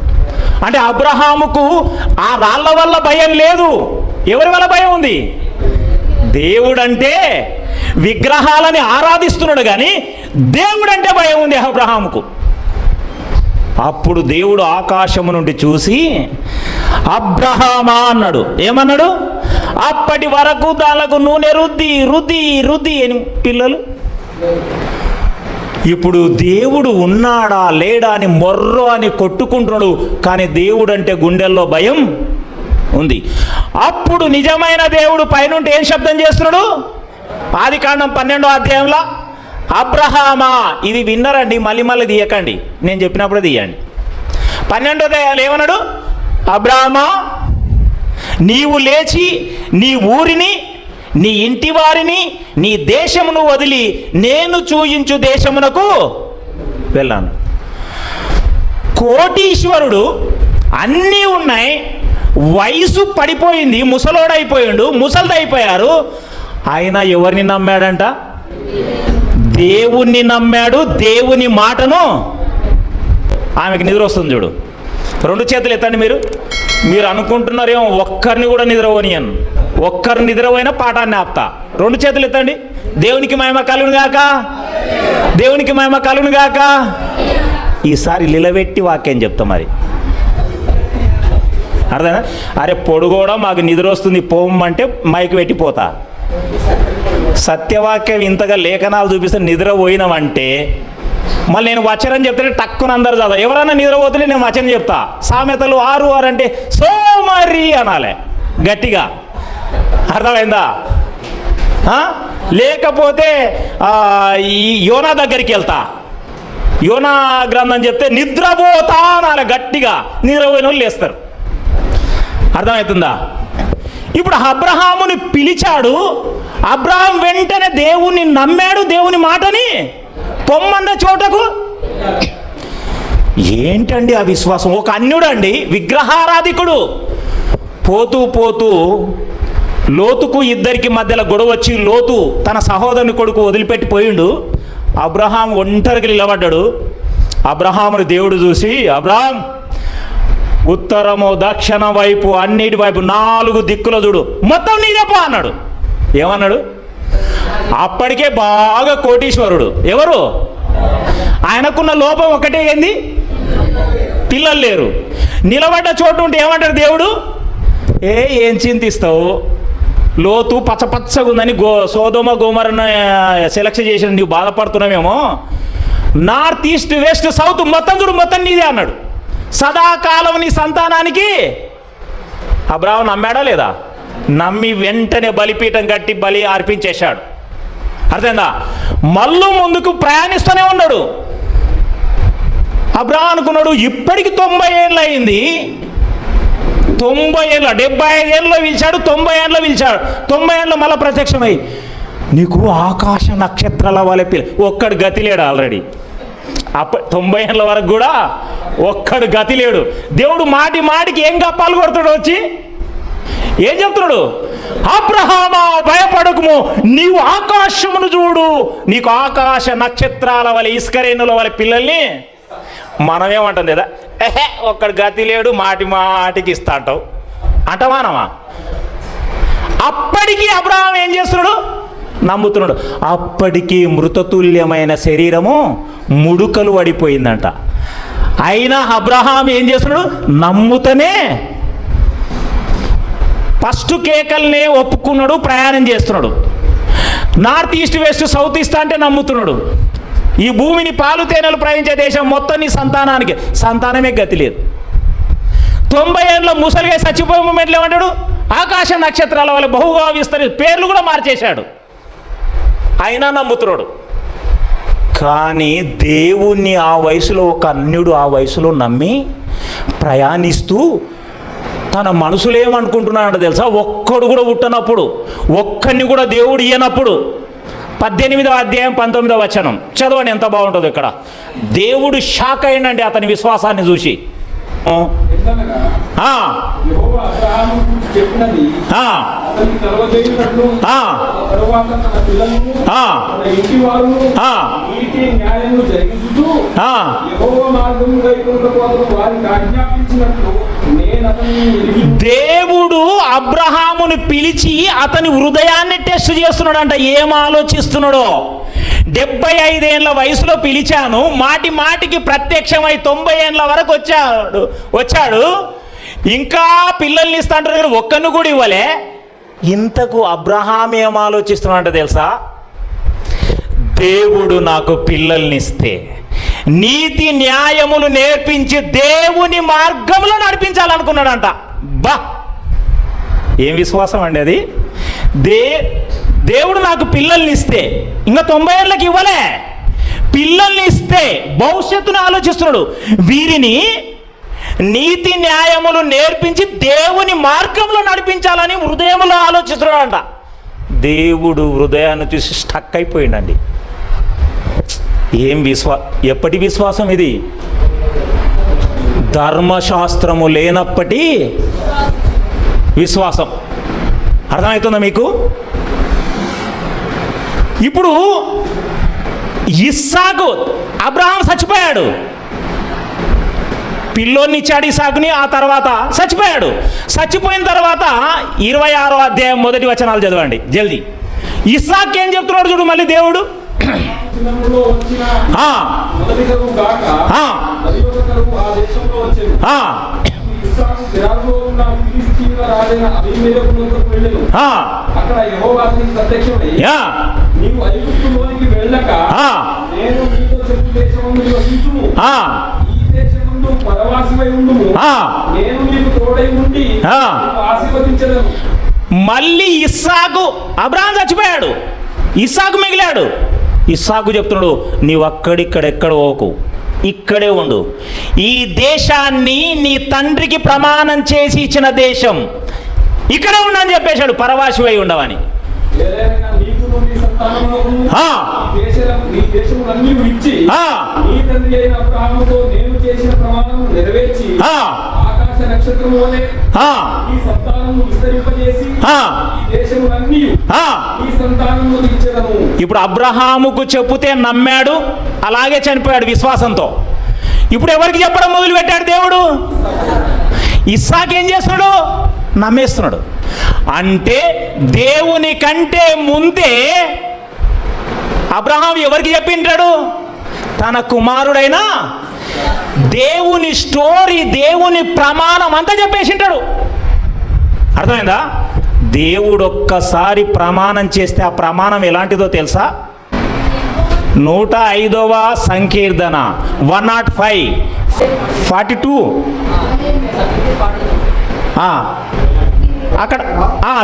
అంటే అబ్రహాముకు ఆ రాళ్ళ వల్ల భయం లేదు. ఎవరి వల్ల భయం ఉంది? దేవుడంటే విగ్రహాలని ఆరాధిస్తున్నాడు, కానీ దేవుడంటే భయం ఉంది అబ్రహాముకు. అప్పుడు దేవుడు ఆకాశము నుండి చూసి అబ్రహామా అన్నాడు. ఏమన్నాడు? అప్పటి వరకు దానికి నూనె రుద్ది రుద్ది రుద్ది అని పిల్లలు. ఇప్పుడు దేవుడు ఉన్నాడా లేడా అని మొర్రో అని కొట్టుకుంటున్నాడు, కానీ దేవుడు అంటే గుండెల్లో భయం ఉంది. అప్పుడు నిజమైన దేవుడు పైనుండి ఏం శబ్దం చేస్తున్నాడు? ఆదికాండం 12వ అధ్యాయంలో అబ్రహామా. ఇది విన్నరండి, మళ్ళీ తీయకండి, నేను చెప్పినప్పుడే తీయండి. 12వ అధ్యాయాలు ఏమన్నాడు? అబ్రహామా, నీవు లేచి నీ ఊరిని, నీ ఇంటి వారిని, నీ దేశమును వదిలి నేను చూయించు దేశమునకు వెళ్ళాను. కోటీశ్వరుడు, అన్నీ ఉన్నాయి, వయసు పడిపోయింది, ముసలోడైపోయిండు, ముసలిదైపోయారు. ఆయన ఎవరిని నమ్మాడంట? దేవుణ్ణి నమ్మాడు. దేవుని మాటను. ఆమెకు నిద్ర వస్తుంది చూడు. 2 చేతులు ఎత్తండి. మీరు అనుకుంటున్నారేమో ఒక్కరిని కూడా నిద్రపోనియను. ఒక్కరు నిద్రపోయినా పాఠాన్ని ఆపుతా. 2 చేతులు ఎత్తండి. దేవునికి మహిమ కలుగును గాక, దేవునికి మహిమ కలుగును గాక. ఈసారి నిలబెట్టి వాక్యం చెప్తా. మరి అర్థనా? అరే పొడుగోడా మాకు నిద్ర వస్తుంది పోమంటే మైకి పెట్టిపోతా. సత్యవాక్యం ఇంతగా లేఖనాలు చూపిస్తే నిద్ర పోయినామంటే మళ్ళీ నేను వచనం చెప్తే టక్కున అందరు చదువు. ఎవరైనా నిద్రపోతుంటే నేను వచనం చెప్తా. సామెతలు 6:6 అంటే సోమరి అనాలి గట్టిగా. అర్థమైందా? లేకపోతే ఈ యోనా దగ్గరికి వెళ్తా, యోనా గ్రంథం చెప్తే నిద్రపోతా అనాలి గట్టిగా. నిద్రపోయిన వాళ్ళు లేస్తారు. అర్థమవుతుందా? ఇప్పుడు అబ్రహాముని పిలిచాడు. అబ్రహాం వెంటనే దేవుణ్ణి నమ్మాడు. దేవుని మాటని పొమ్మన్న చోటకు. ఏంటండి ఆ విశ్వాసం? ఒక అన్యుడు అండి, విగ్రహారాధికుడు. పోతూ పోతూ లోతుకు ఇద్దరికి మధ్యలో గొడవ వచ్చి లోతు తన సహోదరుని కొడుకు వదిలిపెట్టి పోయిండు. అబ్రహాం ఒంటరికి నిలబడ్డాడు. అబ్రహాముని దేవుడు చూసి, అబ్రహాం ఉత్తరము దక్షిణ వైపు అన్నిటి వైపు 4 దిక్కుల చూడు, మొత్తం నీదేపో అన్నాడు. ఏమన్నాడు? అప్పటికే బాగా కోటీశ్వరుడు. ఎవరు? ఆయనకున్న లోపం ఒకటే, ఏంది? పిల్లలు లేరు. నిలబడ్డ చోటు ఉంటే ఏమంటాడు దేవుడు? ఏం చింతిస్తావు, లోతు పచ్చపచ్చగా ఉందని సోదోమ గోమరను సెలెక్షన్ చేసిన నీవు బాధపడుతున్నావేమో, నార్త్ ఈస్ట్ వెస్ట్ సౌత్ మొత్తం చూడు, మొత్తం నీదే అన్నాడు. సదాకాలం నీ సంతానానికి. అబ్రాహాము నమ్మాడా లేదా? నమ్మి వెంటనే బలిపీఠం కట్టి బలి అర్పించేశాడు. అర్థమైందా? మళ్ళీ ముందుకు ప్రయాణిస్తూనే ఉన్నాడు. అబ్రాహాము అనుకున్నాడు ఇప్పటికి 90 ఏళ్ళు అయింది, 90 ఏళ్ళు, 75 ఏళ్ళలో పిలిచాడు, 90 ఏళ్ళలో పిలిచాడు, 90 ఏళ్ళలో మళ్ళీ ప్రత్యక్షమై నీకు ఆకాశ నక్షత్రాల వలె ఒక్కడు గతి లేడు. ఆల్రెడీ 90 ఏళ్ళ వరకు కూడా ఒక్కడు గతి లేడు. దేవుడు మాటి మాటికి ఏం కప్పాలు కొడతాడు, వచ్చి ఏం చెప్తున్నాడు? అబ్రహామా భయపడకుము, నీవు ఆకాశమును చూడు, నీకు ఆకాశ నక్షత్రాల వలె ఇస్కరేణుల వలె పిల్లల్ని. మనమేమంటాం కదా, ఒక్కడు గతి లేడు, మాటి మాటికి ఇస్తా అంటావు, అంటమానమా? అప్పటికి అబ్రహాం ఏం చేస్తున్నాడు? నమ్ముతున్నాడు. అప్పటికి మృతతుల్యమైన శరీరము ముడుకలు పడిపోయిందంట. అయినా అబ్రహాం ఏం చేస్తున్నాడు? నమ్ముతనే ఫస్ట్ కేకల్నే ఒప్పుకున్నాడు, ప్రయాణం చేస్తున్నాడు. North east west south east అంటే నమ్ముతున్నాడు. ఈ భూమిని పాలు తేనెలు ప్రవహించే దేశం మొత్తం నీ సంతానానికి, సంతానమే గతి లేదు. 90 ఏళ్ళ ముసలిగా చచ్చిపోయే మూమెంట్లు ఏమంటాడు? ఆకాశ నక్షత్రాల వల్ల బహుగా విస్తరి, పేర్లు కూడా మార్చేశాడు. అయినా నమ్ముతున్నాడు. కానీ దేవుణ్ణి ఆ వయసులో, ఒక అన్యుడు ఆ వయసులో నమ్మి ప్రయాణిస్తూ తన మనసులో ఏమనుకుంటున్నాడు తెలుసా? ఒక్కడు కూడా పుట్టనప్పుడు, ఒక్కడిని కూడా దేవుడు ఇయ్యనప్పుడు. 18వ అధ్యాయం 19వ వచనం చదవండి, ఎంత బాగుంటుందో ఇక్కడ. దేవుడు షాక్ అయ్యండి అతని విశ్వాసాన్ని చూసి. దేవుడు అబ్రహామును పిలిచి అతని హృదయాన్ని టెస్ట్ చేస్తున్నాడంట. ఏం ఆలోచిస్తున్నాడో. 75 ఏళ్ళ వయసులో పిలిచాను, మాటి మాటికి ప్రత్యక్షమై 90 ఏళ్ళ వరకు వచ్చాడు, ఇంకా పిల్లల్ని ఇస్తా అంటారు కానీ ఒక్కను కూడా ఇవ్వలే. ఇంతకు అబ్రహాం ఏం ఆలోచిస్తున్నాడంట తెలుసా? దేవుడు నాకు పిల్లల్ని ఇస్తే నీతి న్యాయములు నేర్పించి దేవుని మార్గంలో నడిపించాలనుకున్నాడంట. బా, ఏం విశ్వాసం అండి అది! దేవుడు నాకు పిల్లల్ని ఇస్తే, ఇంకా 90 ఏళ్ళకి ఇవ్వలే, పిల్లల్ని ఇస్తే భవిష్యత్తును ఆలోచిస్తున్నాడు. వీరిని నీతి న్యాయములు నేర్పించి దేవుని మార్గంలో నడిపించాలని హృదయంలో ఆలోచిస్తున్నాడంట. దేవుడు హృదయాన్ని చూసి స్టక్ అయిపోయిందండి. ఏం ఎప్పటి విశ్వాసం ఇది? ధర్మశాస్త్రము లేనప్పటి విశ్వాసం. అర్థమవుతుందా మీకు? ఇప్పుడు ఇస్సాకు, అబ్రహాం చచ్చిపోయాడు, పిల్లోని ఇచ్చాడు ఇస్సాకుని, ఆ తర్వాత చచ్చిపోయాడు. చచ్చిపోయిన తర్వాత 26వ అధ్యాయం 1 వచనాలు చదవండి జల్దీ. ఇస్సాకు ఏం చెప్తున్నాడు చూడు మళ్ళీ దేవుడు. మళ్ళీ ఇస్సాకు, అబ్రహాం చచ్చిపోయాడు, ఇస్సాకు మిగిలాడు. ఇస్సాకు చెప్తున్నాడు, నీవు అక్కడిక్కడెక్కడ పోకు, ఇక్కడే ఉండు. ఈ దేశాన్ని నీ తండ్రికి ప్రమాణం చేసి ఇచ్చిన దేశం, ఇక్కడే ఉండని చెప్పేశాడు, పరవాసివై ఉండవని. ఇప్పుడు అబ్రహాముకు చెబితే నమ్మాడు, అలాగే చనిపోయాడు విశ్వాసంతో. ఇప్పుడు ఎవరికి చెప్పడం మొదలు పెట్టాడు దేవుడు? ఇస్సాకు ఏం చేస్తున్నాడు? నమ్మేస్తున్నాడు. అంటే దేవుని కంటే ముందే అబ్రహాం ఎవరికి చెప్పింటాడు? తన కుమారుడైన దేవుని స్టోరీ, దేవుని ప్రమాణం అంతా చెప్పేసింటాడు. అర్థమైందా? దేవుడు ఒక్కసారి ప్రమాణం చేస్తే ఆ ప్రమాణం ఎలాంటిదో తెలుసా? 105వ సంకీర్తన 105:42 అక్కడ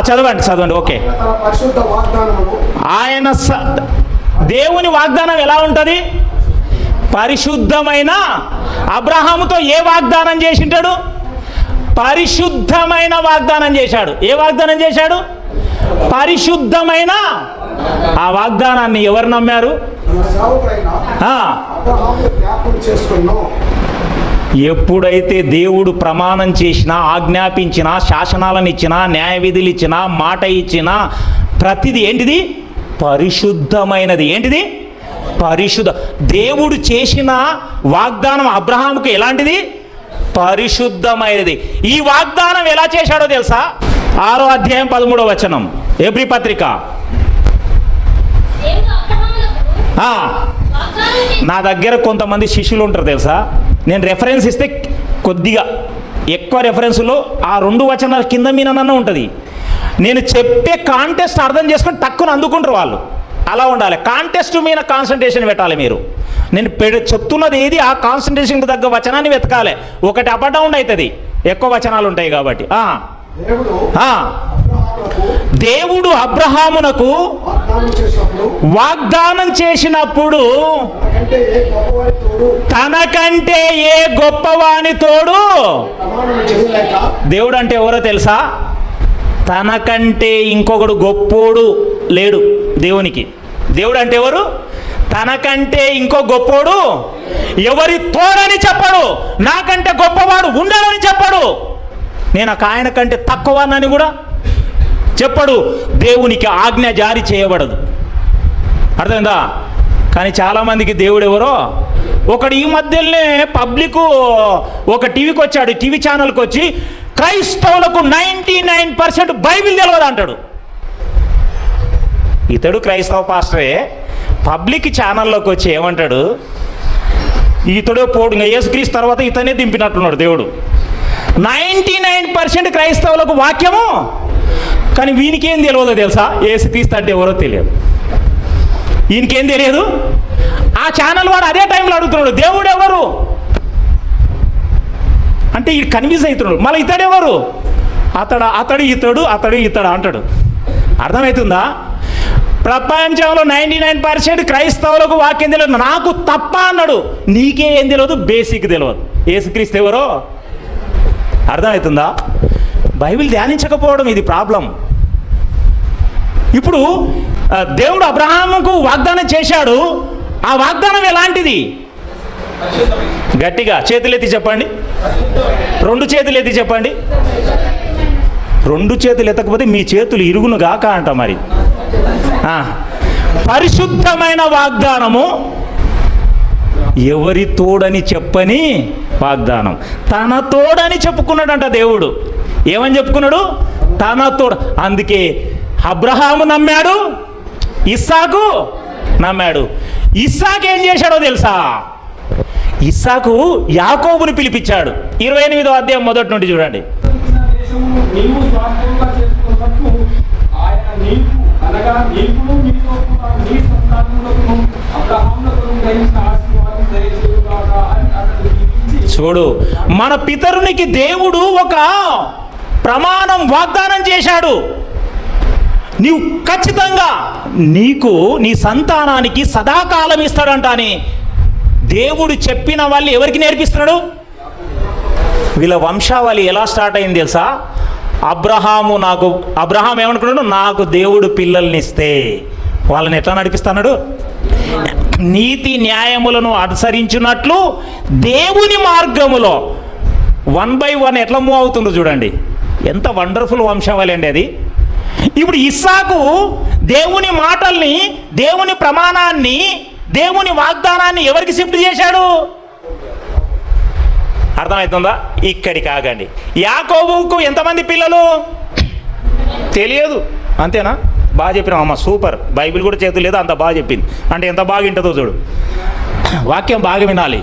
చదవండి. ఓకే. తన పరిశుద్ధ వాగ్దానమును ఆయన దేవుని వాగ్దానం ఎలా ఉంటుంది? పరిశుద్ధమైన అబ్రహాముతో ఏ వాగ్దానం చేసింటాడు? పరిశుద్ధమైన వాగ్దానం చేశాడు. ఏ వాగ్దానం చేశాడు? పరిశుద్ధమైన. ఆ వాగ్దానాన్ని ఎవరు నమ్మారు? తన సేవకుడైన అబ్రహామును జ్ఞాపకం చేసుకున్నాను. ఎప్పుడైతే దేవుడు ప్రమాణం చేసినా, ఆజ్ఞాపించినా, శాసనాలను ఇచ్చినా, న్యాయ విధులు ఇచ్చినా, మాట ఇచ్చినా ప్రతిది ఏంటిది? పరిశుద్ధమైనది. ఏంటిది? పరిశుద్ధ. దేవుడు చేసిన వాగ్దానం అబ్రహాముకు ఎలాంటిది? పరిశుద్ధమైనది. ఈ వాగ్దానం ఎలా చేశాడో తెలుసా? 6వ అధ్యాయం 13వ వచనం, హెబ్రీ పత్రిక. నా దగ్గర కొంతమంది శిష్యులు ఉంటారు తెలుసా, నేను రెఫరెన్స్ ఇస్తే కొద్దిగా ఎక్కువ రెఫరెన్స్లో ఆ 2 వచనాల కింద మీనన్నా ఉంటుంది. నేను చెప్పే కాంటెస్ట్ అర్థం చేసుకొని తక్కువ అందుకుంటారు వాళ్ళు. అలా ఉండాలి. కాంటెస్ట్ మీద కాన్సన్ట్రేషన్ పెట్టాలి మీరు. నేను చెప్తున్నది ఏది ఆ కాన్సన్ట్రేషన్కి తగ్గ వచనాన్ని వెతకాలి. ఒకటి అప్ అండ్ డౌన్ అవుతుంది, ఎక్కువ వచనాలు ఉంటాయి కాబట్టి. దేవుడు అబ్రహామునకు వాగ్దానం చేసినప్పుడు తనకంటే ఏ గొప్పవాని తోడు. దేవుడు అంటే ఎవరో తెలుసా? తనకంటే ఇంకొకడు గొప్పోడు లేడు దేవునికి. దేవుడు అంటే ఎవరు? తనకంటే ఇంకో గొప్పోడు ఎవరి తోడని చెప్పడు. నాకంటే గొప్పవాడు ఉండడని చెప్పడు. నేను ఆయన కంటే తక్కువనని కూడా చెప్పడు. దేవునికి ఆజ్ఞ జారీ చేయబడదు. అర్థమైందా? కానీ చాలామందికి దేవుడు ఎవరో ఒకడు ఈ మధ్యలోనే పబ్లిక్ ఒక టీవీకి వచ్చాడు, టీవీ ఛానల్కి వచ్చి క్రైస్తవులకు 99% బైబిల్ తెలియదు అంటాడు. ఇతడు క్రైస్తవ పాస్టరే పబ్లిక్ ఛానల్లోకి వచ్చి ఏమంటాడు? ఇతడు పోడు యేసుక్రీస్తు తర్వాత ఇతనే దింపినట్టున్నాడు దేవుడు. 99% క్రైస్తవులకు వాక్యము, కానీ వీనికేం తెలియదో తెలుసా? యేసుక్రీస్తు అంటే ఎవరో తెలియదు. ఈయనకేం తెలియదు. ఆ ఛానల్ వాడు అదే టైంలో అడుగుతున్నాడు దేవుడు ఎవరు అంటే ఈ కన్ఫ్యూజ్ అవుతున్నాడు. మళ్ళీ ఇతడెవరు? అతడు ఇతడు అంటాడు. అర్థమవుతుందా? ప్రపంచంలో 99% క్రైస్తవులకు వాక్యం తెలియదు, నాకు తప్ప అన్నాడు. నీకే ఏం తెలియదు? బేసిక్ తెలియదు. యేసుక్రీస్తు ఎవరో అర్థమవుతుందా? బైబిల్ ధ్యానించకపోవడం ఇది ప్రాబ్లం. ఇప్పుడు దేవుడు అబ్రహాముకు వాగ్దానం చేశాడు. ఆ వాగ్దానం ఎలాంటిది? గట్టిగా చేతులెత్తి చెప్పండి. 2 చేతులు ఎత్తి చెప్పండి. 2 చేతులు ఎత్తకపోతే మీ చేతులు ఇరుగును గాక అంట. మరి పరిశుద్ధమైన వాగ్దానము, ఎవరి తోడని చెప్పని వాగ్దానం. తన తోడని చెప్పుకున్నాడంట దేవుడు. ఏమని చెప్పుకున్నాడు? తన తోడు. అందుకే అబ్రహాము నమ్మాడు, ఇస్సాకు నమ్మాడు. ఇస్సాకు ఏం చేశాడో తెలుసా? ఇస్సాకు యాకోబుని పిలిపించాడు. 28వ అధ్యాయం మొదటి నుండి చూడండి. చూడు, మన పితరునికి దేవుడు ఒక ప్రమాణం వాగ్దానం చేశాడు. నీవు ఖచ్చితంగా నీకు నీ సంతానానికి సదాకాలం ఇస్తాడంట అని దేవుడు చెప్పిన వాళ్ళు ఎవరికి నేర్పిస్తున్నాడు? వీళ్ళ వంశావళి ఎలా స్టార్ట్ అయింది తెలుసా? అబ్రహాం ఏమనుకున్నాడు? నాకు దేవుడు పిల్లల్ని ఇస్తే వాళ్ళని ఎట్లా నడిపిస్తున్నాడు? నీతి న్యాయములను అనుసరించినట్లు దేవుని మార్గములో 1 by 1 ఎట్లా మూవ్ అవుతుందో చూడండి. ఎంత వండర్ఫుల్ వంశావళి అండి అది. ఇప్పుడు ఇస్సాకు దేవుని మాటల్ని, దేవుని ప్రమాణాన్ని, దేవుని వాగ్దానాన్ని ఎవరికి షిఫ్ట్ చేశాడు? అర్థమవుతుందా? ఇక్కడికి ఆగండి. యాకోబుకు ఎంతమంది పిల్లలు తెలియదు, అంతేనా? బాగా చెప్పినాం అమ్మ, సూపర్. బైబిల్ కూడా చేతులు లేదు, అంత బాగా చెప్పింది. అంటే ఎంత బాగా వింటుందో చూడు, వాక్యం బాగా వినాలి.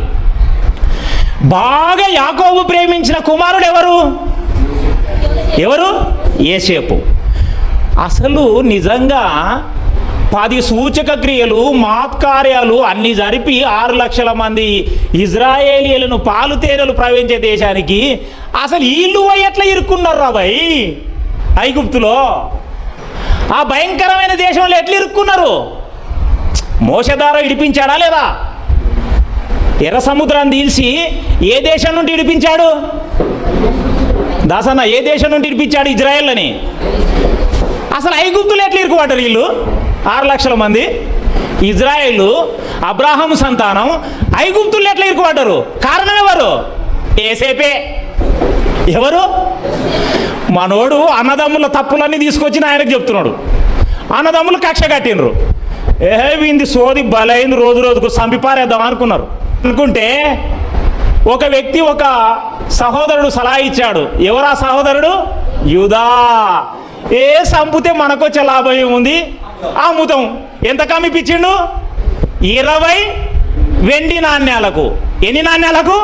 బాగా యాకోబు ప్రేమించిన కుమారుడు ఎవరు? యోసేపు. అసలు నిజంగా 10 సూచక క్రియలు, మాత్కార్యాలు అన్ని జరిపి 6 లక్షల మంది ఇజ్రాయేలీలను పాలు తేనెలు ప్రవహించే దేశానికి అసలు వీళ్ళు ఎట్లా ఇరుక్కున్నారు రా భయ్? ఐగుప్తులో ఆ భయంకరమైన దేశంలో ఎట్లా ఇరుక్కున్నారు? మోషే ద్వారా ఇడిపించాడా లేదా? ఎర్ర సముద్రాన్ని తీల్చి ఏ దేశం నుండి ఇడిపించాడు? దాసన్న, ఏ దేశం నుండి ఇడిపించాడు ఇజ్రాయేల్ని? అసలు ఐగుప్తులు ఎట్లా ఇరుక్కుపడ్డారు వీళ్ళు? 6 లక్షల మంది ఇజ్రాయేలు, అబ్రాహాము సంతానం, ఐగుప్తులు ఎట్లా ఇరుక్కుపడ్డారు? కారణం ఎవరు? యోసేపే. ఎవరు? మనోడు అన్నదమ్ముల తప్పులన్నీ తీసుకొచ్చి ఆయనకు చెప్తున్నాడు. అన్నదమ్ములు కక్ష కట్టినరు. వీంది సోది బలైంది, రోజు రోజుకు సంపిపారేద్దాం అనుకుంటే ఒక వ్యక్తి, ఒక సహోదరుడు సలహా ఇచ్చాడు. ఎవరా సహోదరుడు? యూదా. సంపితే మనకొచ్చే లాభం ఏముంది? అమ్ముతాం. ఎంత కమ్మిపించిండు? 20 వెండి నాణ్యాలకు. ఎన్ని నాణ్యాలకు?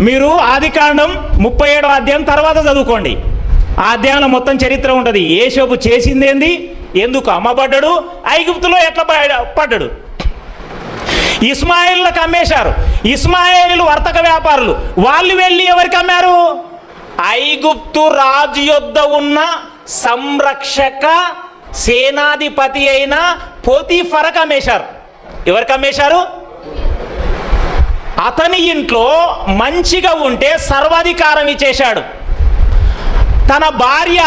మీరు ఆదికాండం 37వ అధ్యాయం తర్వాత చదువుకోండి. ఆ అధ్యాయంలో మొత్తం చరిత్ర ఉంటుంది. యోసేపు చేసిందేంది, ఎందుకు అమ్మబడ్డాడు, ఐగుప్తులో ఎట్లా పడ్డాడు. ఇస్మాయిల్లకు అమ్మేశారు. ఇస్మాయిలు వర్తక వ్యాపారులు. వాళ్ళు వెళ్ళి ఎవరికి అమ్మారు? ఐగుప్తు రాజు యొద్ద ఉన్న సంరక్షక సేనాధిపతి అయిన పోతీఫరకు అమ్మేశారు. ఎవరికి అమ్మేశారు? అతని ఇంట్లో మంచిగా ఉంటే సర్వాధికారం ఇచ్చేశాడు. తన భార్య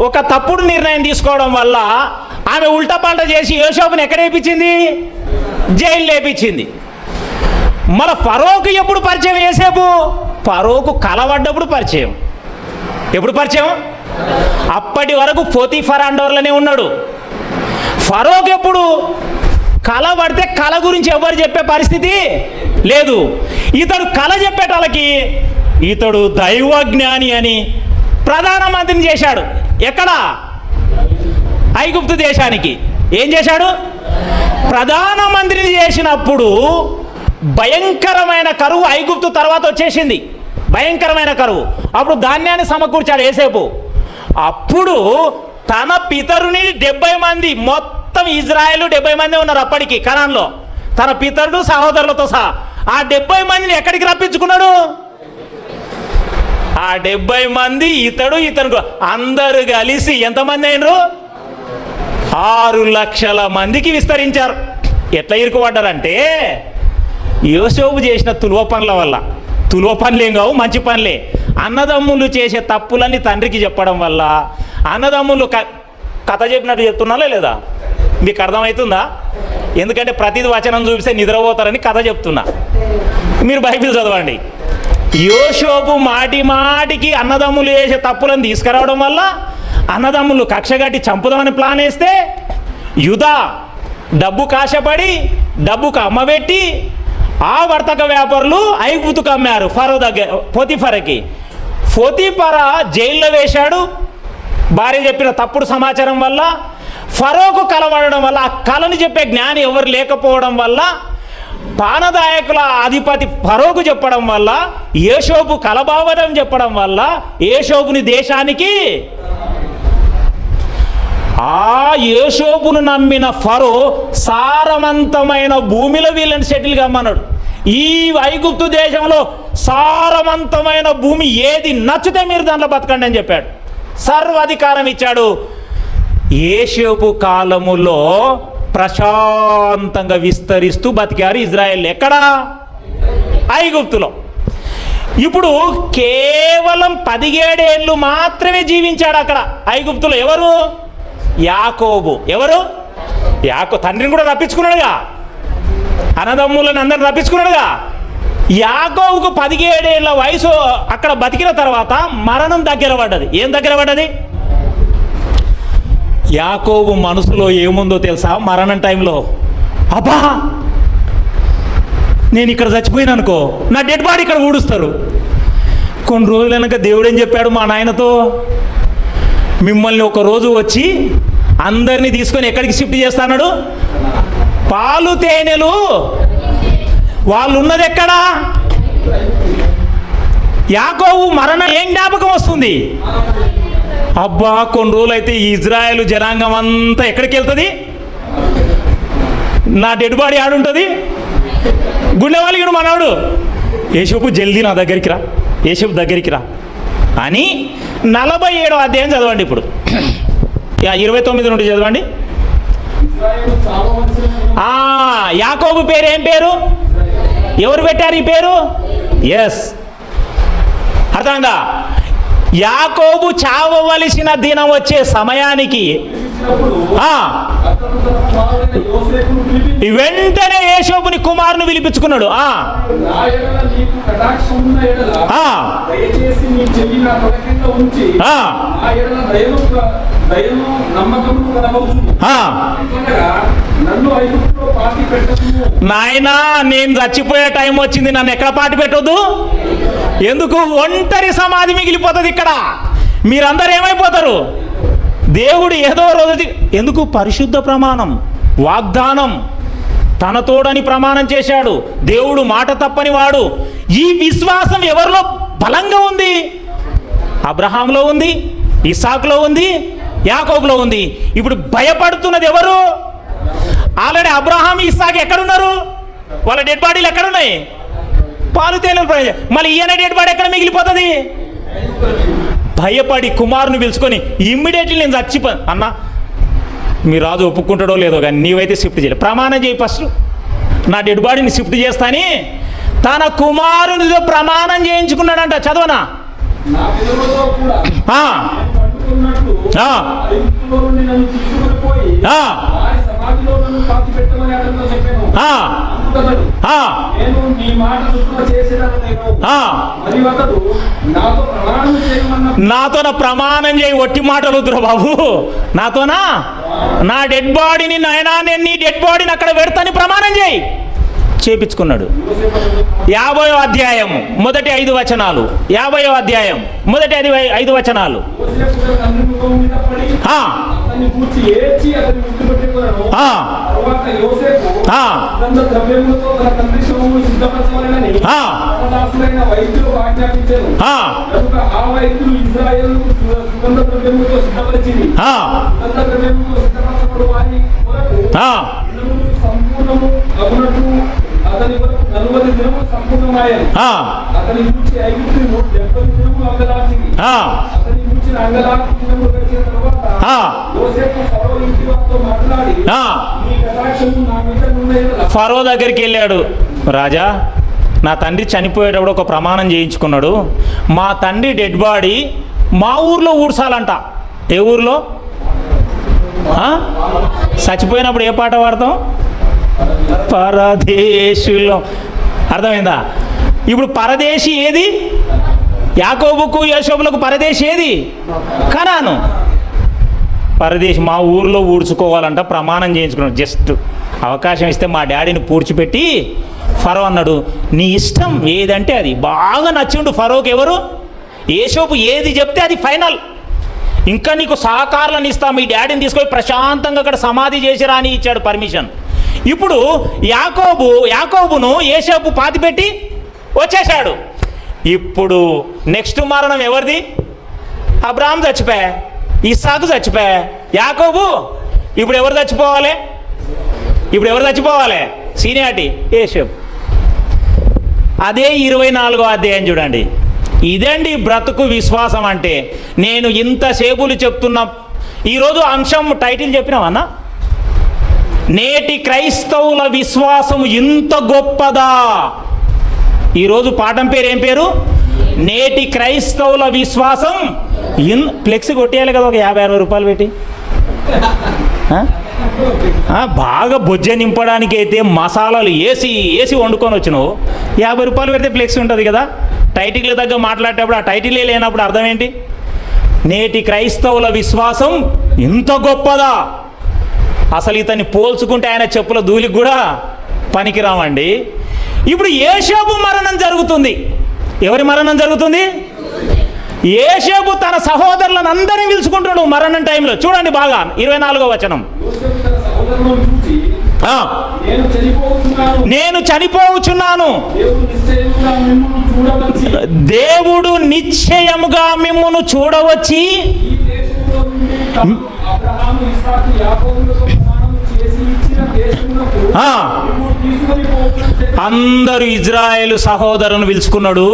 ఒక తప్పుడు నిర్ణయం తీసుకోవడం వల్ల ఆమె ఉల్టపాల్ట చేసి యోసేపుని ఎక్కడ వేయించింది? జైలు లేపించింది. మన ఫరోకు ఎప్పుడు పరిచయం? యోసేపు ఫరోకు కలవడ్డప్పుడు పరిచయం. ఎప్పుడు పరిచయం? అప్పటి వరకు పోతీఫర్ అండోర్లోనే ఉన్నాడు. ఫరోకు ఎప్పుడు కలబడితే కళ గురించి ఎవరు చెప్పే పరిస్థితి లేదు. ఇతడు కళ చెప్పేటాళ్ళకి ఇతడు దైవజ్ఞాని అని ప్రధానమంత్రిని చేశాడు. ఎక్కడ? ఐగుప్తు దేశానికి. ఏం చేశాడు? ప్రధానమంత్రిని చేసినప్పుడు భయంకరమైన కరువు ఐగుప్తు తర్వాత వచ్చేసింది. భయంకరమైన కరువు. అప్పుడు ధాన్యాన్ని సమకూర్చాడు యోసేపు. అప్పుడు తన పితరుని 70 మంది, మొత్తం ఇజ్రాయేలు 70 మంది ఉన్నారు అప్పటికి కనాన్లో, తన పితరుడు సహోదరులతో సహా. ఆ 70 మందిని ఎక్కడికి రప్పించుకున్నాడు? ఆ 70 మంది ఇతను అందరూ కలిసి ఎంతమంది అయినరు? 6 లక్షల మందికి విస్తరించారు. ఎట్లా ఇరుకుపడ్డారంటే యోసేపు చేసిన తులువ పనుల వల్ల. తులువ పనులేం కావు, మంచి పనులే. అన్నదమ్ములు చేసే తప్పులన్నీ తండ్రికి చెప్పడం వల్ల అన్నదమ్ములు కథ చెప్పినట్టు చెప్తున్నారా లేదా? మీకు అర్థమవుతుందా? ఎందుకంటే ప్రతిది వచనం చూపిస్తే నిద్రపోతారని కథ చెప్తున్నా. మీరు బైబిల్ చదవండి. యోసేపు మాటి మాటికి అన్నదమ్ములు చేసే తప్పులను తీసుకురావడం వల్ల అన్నదమ్ములు కక్షగట్టి చంపుదామని ప్లాన్ వేస్తే యూదా డబ్బు కాశపడి డబ్బుకు అమ్మబెట్టి ఆ వర్తక వ్యాపారులు ఐగుప్తుకు అమ్మారు ఫరో దగ్గర, పోతీఫరకి. పోతీఫర జైల్లో వేశాడు. భార్య చెప్పిన తప్పుడు సమాచారం వల్ల, ఫరోకు కలవడడం వల్ల, ఆ కళను చెప్పే జ్ఞాని ఎవరు లేకపోవడం వల్ల, పానదాయకుల అధిపతి ఫరోకు చెప్పడం వల్ల, యోసేపు కలబావడం చెప్పడం వల్ల యోసేపుని దేశానికి, ఆ యోసేపును నమ్మిన ఫరో సారవంతమైన భూమిలో వీళ్ళని సెటిల్ కమ్మన్నాడు. ఈ ఐగుప్తు దేశంలో సారవంతమైన భూమి ఏది నచ్చితే మీరు దాంట్లో బతకండి అని చెప్పాడు. సర్వాధికారం ఇచ్చాడు. యోసేపు కాలములో ప్రశాంతంగా విస్తరిస్తూ బతికారు ఇజ్రాయెల్. ఎక్కడ? ఐగుప్తులో. ఇప్పుడు కేవలం 17 ఏళ్ళు మాత్రమే జీవించాడు అక్కడ ఐగుప్తులో. ఎవరు? యాకోబు. ఎవరు? తండ్రిని కూడా రప్పించుకున్నాడుగా, అన్నదమ్ములను అందరిని రప్పించుకున్నాడుగా. యాకోబుకు 17 ఏళ్ళ వయసు అక్కడ బతికిన తర్వాత మరణం దగ్గర పడ్డది. ఏం దగ్గర పడ్డది? యాకోబు మనసులో ఏముందో తెలుసా? మరణం టైంలో అబ్బా నేను ఇక్కడ చచ్చిపోయినా అనుకో, నా డెడ్ బాడీ ఇక్కడ ఊడుస్తారు. కొన్ని రోజులు వెనక దేవుడు ఏం చెప్పాడు మా నాయనతో, మిమ్మల్ని ఒక రోజు వచ్చి అందరినీ తీసుకొని ఎక్కడికి షిఫ్ట్ చేస్తాడు, పాలు తేనెలు వాళ్ళు ఉన్నది ఎక్కడా? యాకోబు మరణం ఏం జ్ఞాపకం వస్తుంది? అబ్బా కొన్ని రోజులు అయితే ఇజ్రాయెల్ జనాంగం అంతా ఎక్కడికి వెళ్తుంది? నా డెడ్ బాడీ ఆడుంటుంది. గుండె వాళ్ళకి మనవాడు, యేషోపు జల్దీ నా దగ్గరికి రా, యేషోపు దగ్గరికి రా అని 47వ అధ్యాయం చదవండి. ఇప్పుడు 29 నుండి చదవండి. యాకోబు పేరు ఏం పేరు? ఎవరు పెట్టారు ఈ పేరు? ఎస్, అర్థమైందా? యాకోబు చావవలసిన దినం వచ్చే సమయానికి వెంటనే యేషోపుని కుమారుని పిలిపించుకున్నాడు. నాయనా నేను చచ్చిపోయే టైం వచ్చింది, నన్ను ఎక్కడ పాటి పెట్టొద్దు. ఎందుకు? ఒంటరి సమాధి మిగిలిపోతుంది ఇక్కడ, మీరందరూ ఏమైపోతారు? దేవుడు ఏదో రోజు ఎందుకు? పరిశుద్ధ ప్రమాణం, వాగ్దానం, తన తోడని ప్రమాణం చేశాడు. దేవుడు మాట తప్పని వాడు. ఈ విశ్వాసం ఎవరిలో బలంగా ఉంది? అబ్రహాంలో ఉంది, ఇస్సాకులో ఉంది, యాకోబులో ఉంది. ఇప్పుడు భయపడుతున్నది ఎవరు? ఆల్రెడీ అబ్రహాం, ఇస్సాకు ఎక్కడున్నారు? వాళ్ళ డెడ్ బాడీలు ఎక్కడున్నాయి? పాలు తేనెలు. మళ్ళీ ఈయన డెడ్ బాడీ ఎక్కడ మిగిలిపోతుంది? భయపడి కుమారుని పిలుచుకొని ఇమ్మీడియట్లీ నేను చచ్చిపో అన్న, మీ రాజు ఒప్పుకుంటాడో లేదో కానీ నీవైతే షిఫ్ట్ చేయలేదు, ప్రమాణం చేయి ఫస్ట్, నా డెడ్ బాడీని షిఫ్ట్ చేస్తాని తన కుమారునితో ప్రమాణం చేయించుకున్నాడంట. చదవనా? నాతోన ప్రమాణం చేయి, ఒట్టి మాటలు వద్దురా బాబు, నాతోనా నా డెడ్ బాడీని, నాయనా నేను నీ డెడ్ బాడీని అక్కడ పెడతాని ప్రమాణం చేయి. చేపించుకున్నాడు. 50వ అధ్యాయం మొదటి 5 వచనాలు. 50వ అధ్యాయం మొదటి 5 వచనాలు. ఫరో దగ్గరికి వెళ్ళాడు. రాజా, నా తండ్రి చనిపోయేటప్పుడు ఒక ప్రమాణం చేయించుకున్నాడు, మా తండ్రి డెడ్ బాడీ మా ఊర్లో ఊడ్చాలంట. ఏ ఊర్లో? చచ్చిపోయినప్పుడు ఏ పాట పాడతాం? పరదేశులో. అర్థమైందా? ఇప్పుడు పరదేశి ఏది? యాకోబుకు యోసేపులకు పరదేశి ఏది? కనాను. పరదేశి మా ఊర్లో ఊడ్చుకోవాలంట, ప్రమాణం చేయించుకున్నాడు. జస్ట్ అవకాశం ఇస్తే మా డాడీని పూడ్చిపెట్టి ఫరో అన్నాడు, నీ ఇష్టం ఏదంటే అది. బాగా నచ్చిండు ఫరోకి ఎవరు? యోసేపు ఏది చెప్తే అది ఫైనల్. ఇంకా నీకు సహకారాలను ఇస్తా, మీ డాడీని తీసుకొని ప్రశాంతంగా అక్కడ సమాధి చేసిరా అని ఇచ్చాడు పర్మిషన్. ఇప్పుడు యాకోబును యోసేపు పాతిపెట్టి వచ్చేశాడు. ఇప్పుడు నెక్స్ట్ మరణం ఎవరిది? అబ్రహాం చచ్చిపోయా, ఇస్సాకు చచ్చిపోయా, యాకోబు. ఇప్పుడు ఎవరు చచ్చిపోవాలి? సీనియారిటీ యోసేపు. అదే 24వ అధ్యాయం చూడండి. ఇదండి బ్రతుకు విశ్వాసం అంటే. నేను ఇంతసేపులు చెప్తున్నా. ఈరోజు అంశం టైటిల్ చెప్పినామన్నా, నేటి క్రైస్తవుల విశ్వాసం ఇంత గొప్పదా. ఈరోజు పాఠం పేరు ఏం పేరు? నేటి క్రైస్తవుల విశ్వాసం. ఫ్లెక్స్ కొట్టేయాలి కదా, ఒక 50-60 రూపాయలు పెట్టి. బాగా బొజ్జ నింపడానికి అయితే మసాలాలు వేసి వండుకొని వచ్చినావు, 50 రూపాయలు పెడితే ఫ్లెక్స్ ఉంటుంది కదా. టైటిల్ తగ్గ మాట్లాడేటప్పుడు ఆ టైటిలే లేనప్పుడు అర్థం ఏంటి? నేటి క్రైస్తవుల విశ్వాసం ఇంత గొప్పదా. అసలు ఇతన్ని పోల్చుకుంటే ఆయన చెప్పుల ధూళికి కూడా పనికిరామండి. ఇప్పుడు యోసేపు మరణం జరుగుతుంది. ఎవరి మరణం జరుగుతుంది? యోసేపు తన సహోదరులను అందరినీ పిలుచుకుంటాడు మరణం టైంలో. చూడండి బాగా 24వ వచనం. నేను చనిపోవచ్చున్నాను, దేవుడు నిశ్చయముగా మిమ్మును చూడవచ్చి అందరూ ఇజ్రాయేలు సహోదరుని పిలుచుకున్నాడు.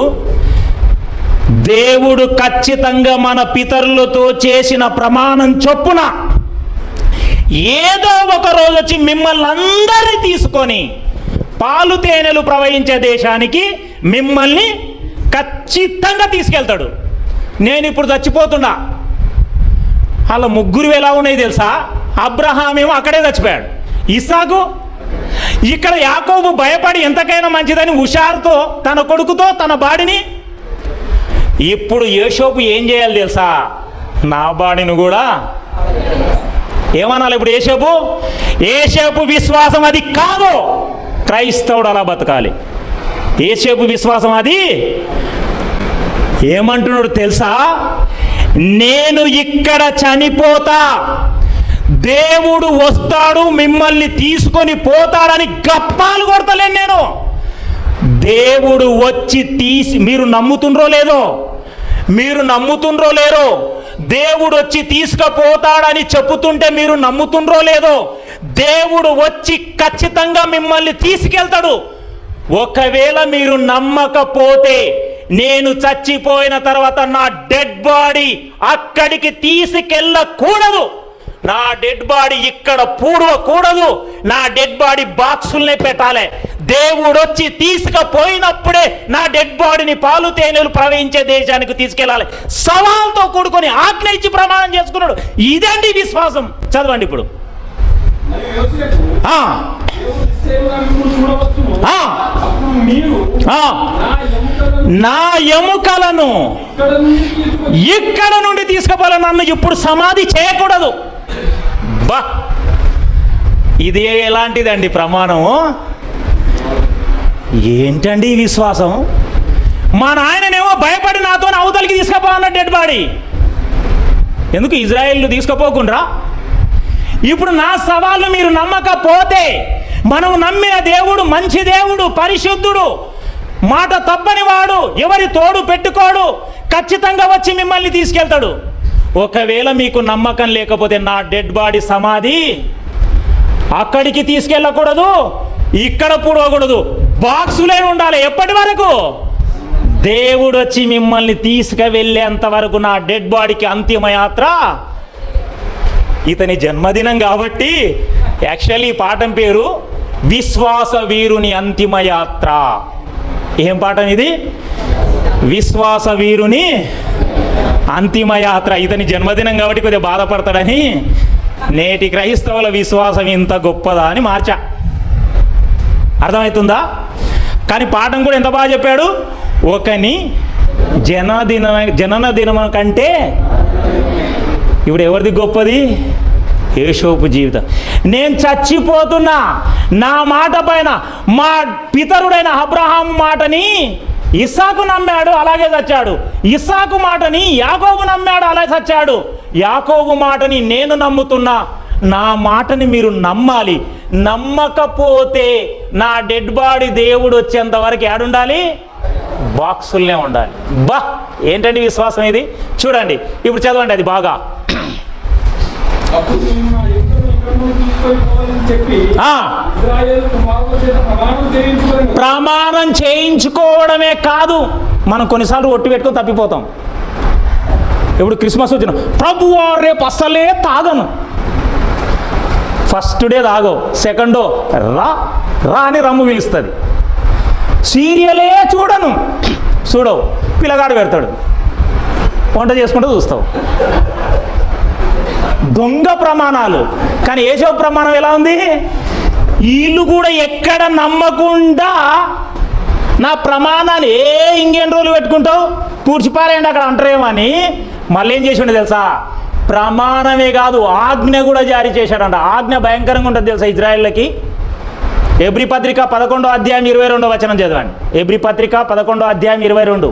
దేవుడు ఖచ్చితంగా మన పితరులతో చేసిన ప్రమాణం చొప్పున ఏదో ఒక రోజు వచ్చి మిమ్మల్ని అందరినీ తీసుకొని పాలు తేనెలు ప్రవహించే దేశానికి మిమ్మల్ని ఖచ్చితంగా తీసుకెళ్తాడు. నేను ఇప్పుడు చచ్చిపోతున్నా. అలా ముగ్గురు ఎలా ఉన్నాయి తెలుసా? అబ్రహాం ఏమో అక్కడే చచ్చిపోయాడు. ఇస్సాకు ఇక్కడ, యాకోబు భయపడి ఎంతకైనా మంచిదని హుషారుతో తన కొడుకుతో తన బాడిని. ఇప్పుడు యోసేపు ఏం చేయాలి తెలుసా? నా బాడిని కూడా ఏమనాలి? ఇప్పుడు యోసేపు విశ్వాసం అది కాదు. క్రైస్తవుడు అలా బతకాలి. యోసేపు విశ్వాసం అది ఏమంటున్నాడు తెలుసా? నేను ఇక్కడ చనిపోతా, దేవుడు వస్తాడు మిమ్మల్ని తీసుకొని పోతాడని గప్పాలు కొడతలేను నేను. దేవుడు వచ్చి మీరు నమ్ముతుండ్రో లేదో, దేవుడు వచ్చి తీసుకుపోతాడని చెప్పుతుంటే మీరు నమ్ముతుండ్రో లేదో, దేవుడు వచ్చి ఖచ్చితంగా మిమ్మల్ని తీసుకెళ్తాడు. ఒకవేళ మీరు నమ్మకపోతే నేను చచ్చిపోయిన తర్వాత నా డెడ్ బాడీ అక్కడికి తీసుకెళ్ళకూడదు. నా డెడ్ బాడీ ఇక్కడ పూడవకూడదు. నా డెడ్ బాడీ బాక్సుల్నే పెట్టాలి. దేవుడు వచ్చి తీసుకుపోయినప్పుడే నా డెడ్ బాడీని పాలు తేనెలు ప్రవహించే దేశానికి తీసుకెళ్ళాలి. సవాల్తో కూడుకొని ఆజ్ఞ ఇచ్చి ప్రమాణం చేసుకున్నాడు. ఇదండి విశ్వాసం. చదవండి ఇప్పుడు. నా ఎముకలను ఇక్కడ నుండి తీసుకుపోవాలి. నన్ను ఇప్పుడు సమాధి చేయకూడదు. బా, ఇది ఎలాంటిదండి ప్రమాణము? ఏంటండి విశ్వాసం? మా నాయననేమో భయపడి నాతో అవతలికి తీసుకుపోవాలన్న డెడ్ బాడీ. ఎందుకు ఇజ్రాయేల్ తీసుకుపోకుండా? ఇప్పుడు నా సవాళ్ళు మీరు నమ్మకపోతే, మనం నమ్మిన దేవుడు మంచి దేవుడు, పరిశుద్ధుడు, మాట తప్పని వాడు, ఎవరి తోడు పెట్టుకోడు, ఖచ్చితంగా వచ్చి మిమ్మల్ని తీసుకెళ్తాడు. ఒకవేళ మీకు నమ్మకం లేకపోతే నా డెడ్ బాడీ సమాధి అక్కడికి తీసుకెళ్ళకూడదు, ఇక్కడ పూడకూడదు, బాక్సులే ఉండాలి. ఎప్పటి వరకు? దేవుడు వచ్చి మిమ్మల్ని తీసుకువెళ్ళేంత వరకు నా డెడ్ బాడీకి అంతిమయాత్ర. ఇతని జన్మదినం కాబట్టి యాక్చువల్లీ ఈ పాఠం పేరు విశ్వాస వీరుని అంతిమయాత్ర. ఏం పాఠం ఇది? విశ్వాస వీరుని అంతిమయాత్ర. ఇతని జన్మదినం కాబట్టి కొద్దిగా బాధపడతాడని నేటి క్రైస్తవుల విశ్వాసం ఇంత గొప్పదా అని మార్చా. అర్థమవుతుందా? కానీ పాఠం కూడా ఎంత బాగా చెప్పాడు. ఒకని జనన దినం కంటే ఇప్పుడు ఎవరిది గొప్పది? యోసేపు జీవితం. నేను చచ్చిపోతున్నా, నా మాట పైన మా పితరుడైన అబ్రహాం మాటని ఇస్సాకు నమ్మాడు, అలాగే చచ్చాడు. ఇస్సాకు మాటని యాకోబు నమ్మాడు, అలాగే చచ్చాడు. యాకోబు మాటని నేను నమ్ముతున్నా. నా మాటని మీరు నమ్మాలి. నమ్మకపోతే నా డెడ్ బాడీ దేవుడు వచ్చేంత వరకు ఏడుండాలి? బాక్సుల్నే ఉండాలి. బా, ఏంటండి విశ్వాసం ఇది? చూడండి ఇప్పుడు చదవండి అది బాగా. ప్రమాణం చేయించుకోవడమే కాదు, మనం కొన్నిసార్లు ఒట్టు పెట్టుకొని తప్పిపోతాం. ఇప్పుడు క్రిస్మస్ వచ్చిన ప్రభువా రేపు అస్సలే తాగను. ఫస్ట్ డే తాగవు, సెకండ్ రా అని రమ్ము పిలుస్తుంది. సీరియలే చూడవు, పిల్లగాడు పెడతాడు, వంట చేసుకుంటూ చూస్తావు. దొంగ ప్రమాణాలు. కానీ యేసేపు ప్రమాణం ఎలా ఉంది? వీళ్ళు కూడా ఎక్కడ నమ్మకుండా నా ప్రమాణాలు ఇంకెన్ని రోజులు పెట్టుకుంటావు, పూడ్చిపారేయండి అక్కడ అంటారేమని మళ్ళీ ఏం చేసిండు తెలుసా? ప్రమాణమే కాదు, ఆజ్ఞ కూడా జారీ చేశాడంట. ఆజ్ఞ భయంకరంగా ఉంటుంది తెలుసా ఇజ్రాయేళ్ళకి. ఎబ్రీ పత్రిక 11వ అధ్యాయం 22వ వచనం చదవండి. ఎబ్రీ పత్రిక 11వ అధ్యాయం 22.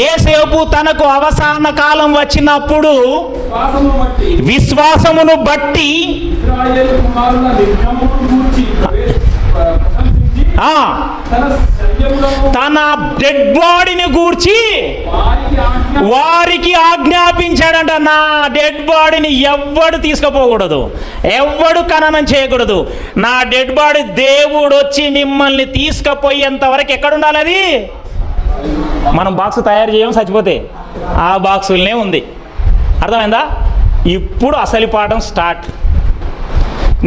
యేసేపు తనకు అవసాన కాలం వచ్చినప్పుడు విశ్వాసమును బట్టి తన డెడ్ బాడీని గూర్చి వారికి ఆజ్ఞాపించాడంట. నా డెడ్ బాడీని ఎవ్వడు తీసుకుపోకూడదు, ఎవ్వడు ఖననం చేయకూడదు. నా డెడ్ బాడీ దేవుడు వచ్చి మిమ్మల్ని తీసుకుపోయేంత వరకు ఎక్కడుండాలి? అది మనం బాక్స్ తయారు చేయం చచ్చిపోతే, ఆ బాక్సులనే ఉంది. అర్థమైందా? ఇప్పుడు అసలు పాఠం స్టార్ట్.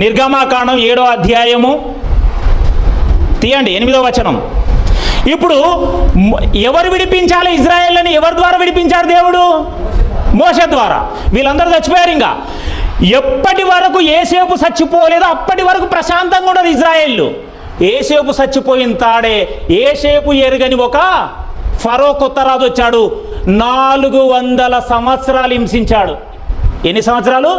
నిర్గమాకాండం 7వ అధ్యాయము తీయండి, 8వ వచనం. ఇప్పుడు ఎవరు విడిపించాలి ఇజ్రాయేల్ని? ఎవరి ద్వారా విడిపించాడు దేవుడు? మోషే ద్వారా. వీళ్ళందరూ చచ్చిపోయారు. ఇంకా ఎప్పటి వరకు యేసేపు చచ్చిపోలేదో అప్పటి వరకు ప్రశాంతంగా ఉండదు ఇజ్రాయేళ్ళు. యేసేపు చచ్చిపోయిన తాడే యేసేపు ఎరుగని ఒక ఫరో కొత్త రాజు వచ్చాడు. 400 సంవత్సరాలు హింసించాడు. ఎన్ని సంవత్సరాలు?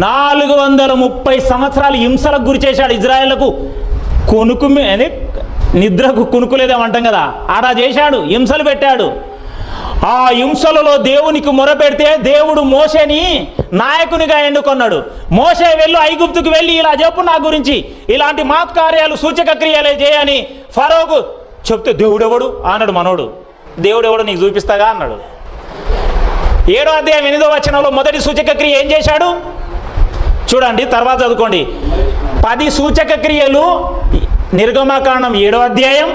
430 సంవత్సరాలు హింసలకు గురి చేశాడు ఇజ్రాయేళ్లకు. కొనుకు నిద్రకు కొనుక్కులేదేమంటాం కదా, అలా చేశాడు, హింసలు పెట్టాడు. ఆ హింసలలో దేవునికి మొరపెడితే దేవుడు మోషేని నాయకునిగా ఎన్నుకున్నాడు. మోషే వెళ్ళు ఐగుప్తుకు వెళ్ళి ఇలా చెప్పు నా గురించి, ఇలాంటి మాత్కార్యాలు సూచక క్రియలే చేయని ఫరోకు చెప్తే దేవుడెవడు అన్నాడు మనోడు. దేవుడెవడు నీకు చూపిస్తాగా అన్నాడు. 7వ అధ్యాయం 8వ వచనంలో మొదటి సూచక క్రియ ఏం చేశాడు చూడండి, తర్వాత చదువుకోండి. 10 సూచక క్రియలు నిర్గమకాండం 7వ అధ్యాయం,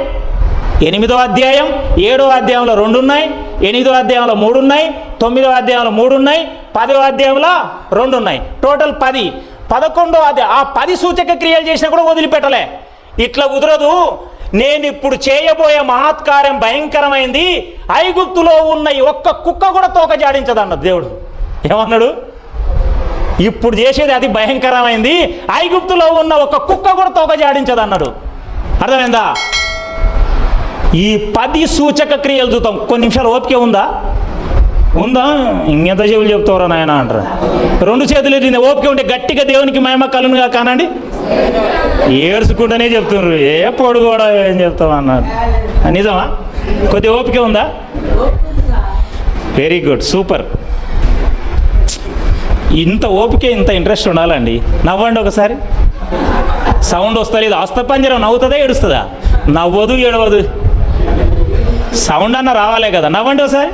8వ అధ్యాయం, 7వ అధ్యాయంలో 2 ఉన్నాయి, 8వ అధ్యాయంలో 3 ఉన్నాయి, 9వ అధ్యాయంలో 3 ఉన్నాయి, 10వ అధ్యాయంలో 2 ఉన్నాయి. టోటల్ 10. 11వ అధ్యాయం ఆ 10 సూచక క్రియలు చేసినా కూడా వదిలిపెట్టలే. ఇట్లా కుదరదు, నేను ఇప్పుడు చేయబోయే మహత్కార్యం భయంకరమైంది, ఐగుప్తులో ఉన్న ఒక్క కుక్క కూడా తోక జాడించదన్నాడు దేవుడు. ఏమన్నాడు? ఇప్పుడు చేసేది అది భయంకరమైంది, ఐగుప్తులో ఉన్న ఒక కుక్క కూడా తోక జాడించదన్నాడు. అర్థమైందా? ఈ 10 సూచక క్రియలు చూద్దాం. కొన్ని నిమిషాలు ఓపిక ఉందా? ఇంకెంత చెవులు చెప్తారా నాయన అంటారు. 2 చేతులు ఎత్తింది. ఓపిక ఉంటే గట్టిగా దేవునికి మహిమ కలుగునుగా కానండి. ఏడ్చుకుంటూనే చెప్తున్నారు, ఏ పొడు కూడా ఏం చెప్తావు అన్నారు. నిజమా? కొద్ది ఓపిక ఉందా? Very good, super. ఇంత ఓపిక, ఇంత ఇంట్రెస్ట్ ఉండాలండి. నవ్వండి ఒకసారి. సౌండ్ వస్తలేదు. అస్తపంజరం నవ్వుతుందా ఏడుస్తుందా? నవ్వదు ఏడవదు. సౌండ్ అన్న రావాలే కదా. నవ్వండి ఒకసారి.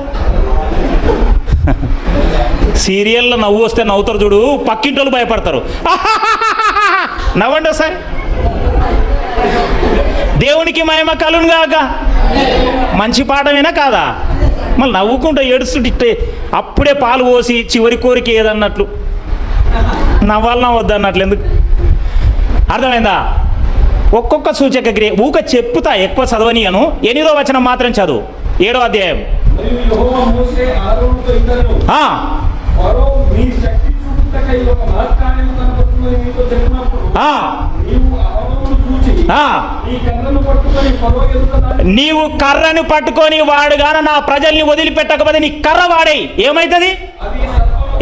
సీరియల్లో నవ్వు వస్తే నవ్వుతారు చూడు, పక్కింటోళ్ళు భయపడతారు. నవ్వండి ఒకసారి. దేవునికి మహిమ కలుగునుగాక. మంచి పాఠమేనా కాదా? మళ్ళీ నవ్వుకుంటూ ఏడుస్తుంటే అప్పుడే పాలు పోసి చివరి కోరిక ఏదన్నట్లు నవ్వాలన్నా వద్దన్నట్లు ఎందుకు? అర్థమైందా? ఒక్కొక్క సూచక క్రియ ఊక చెప్పుతా, ఎక్కువ చదవనీయను. 8వ వచనం మాత్రం చదువు. 7వ అధ్యాయం. నీవు కర్రను పట్టుకొని వాడుగాన నా ప్రజల్ని వదిలిపెట్టకపోతే నీ కర్ర వాడే ఏమవుతుంది?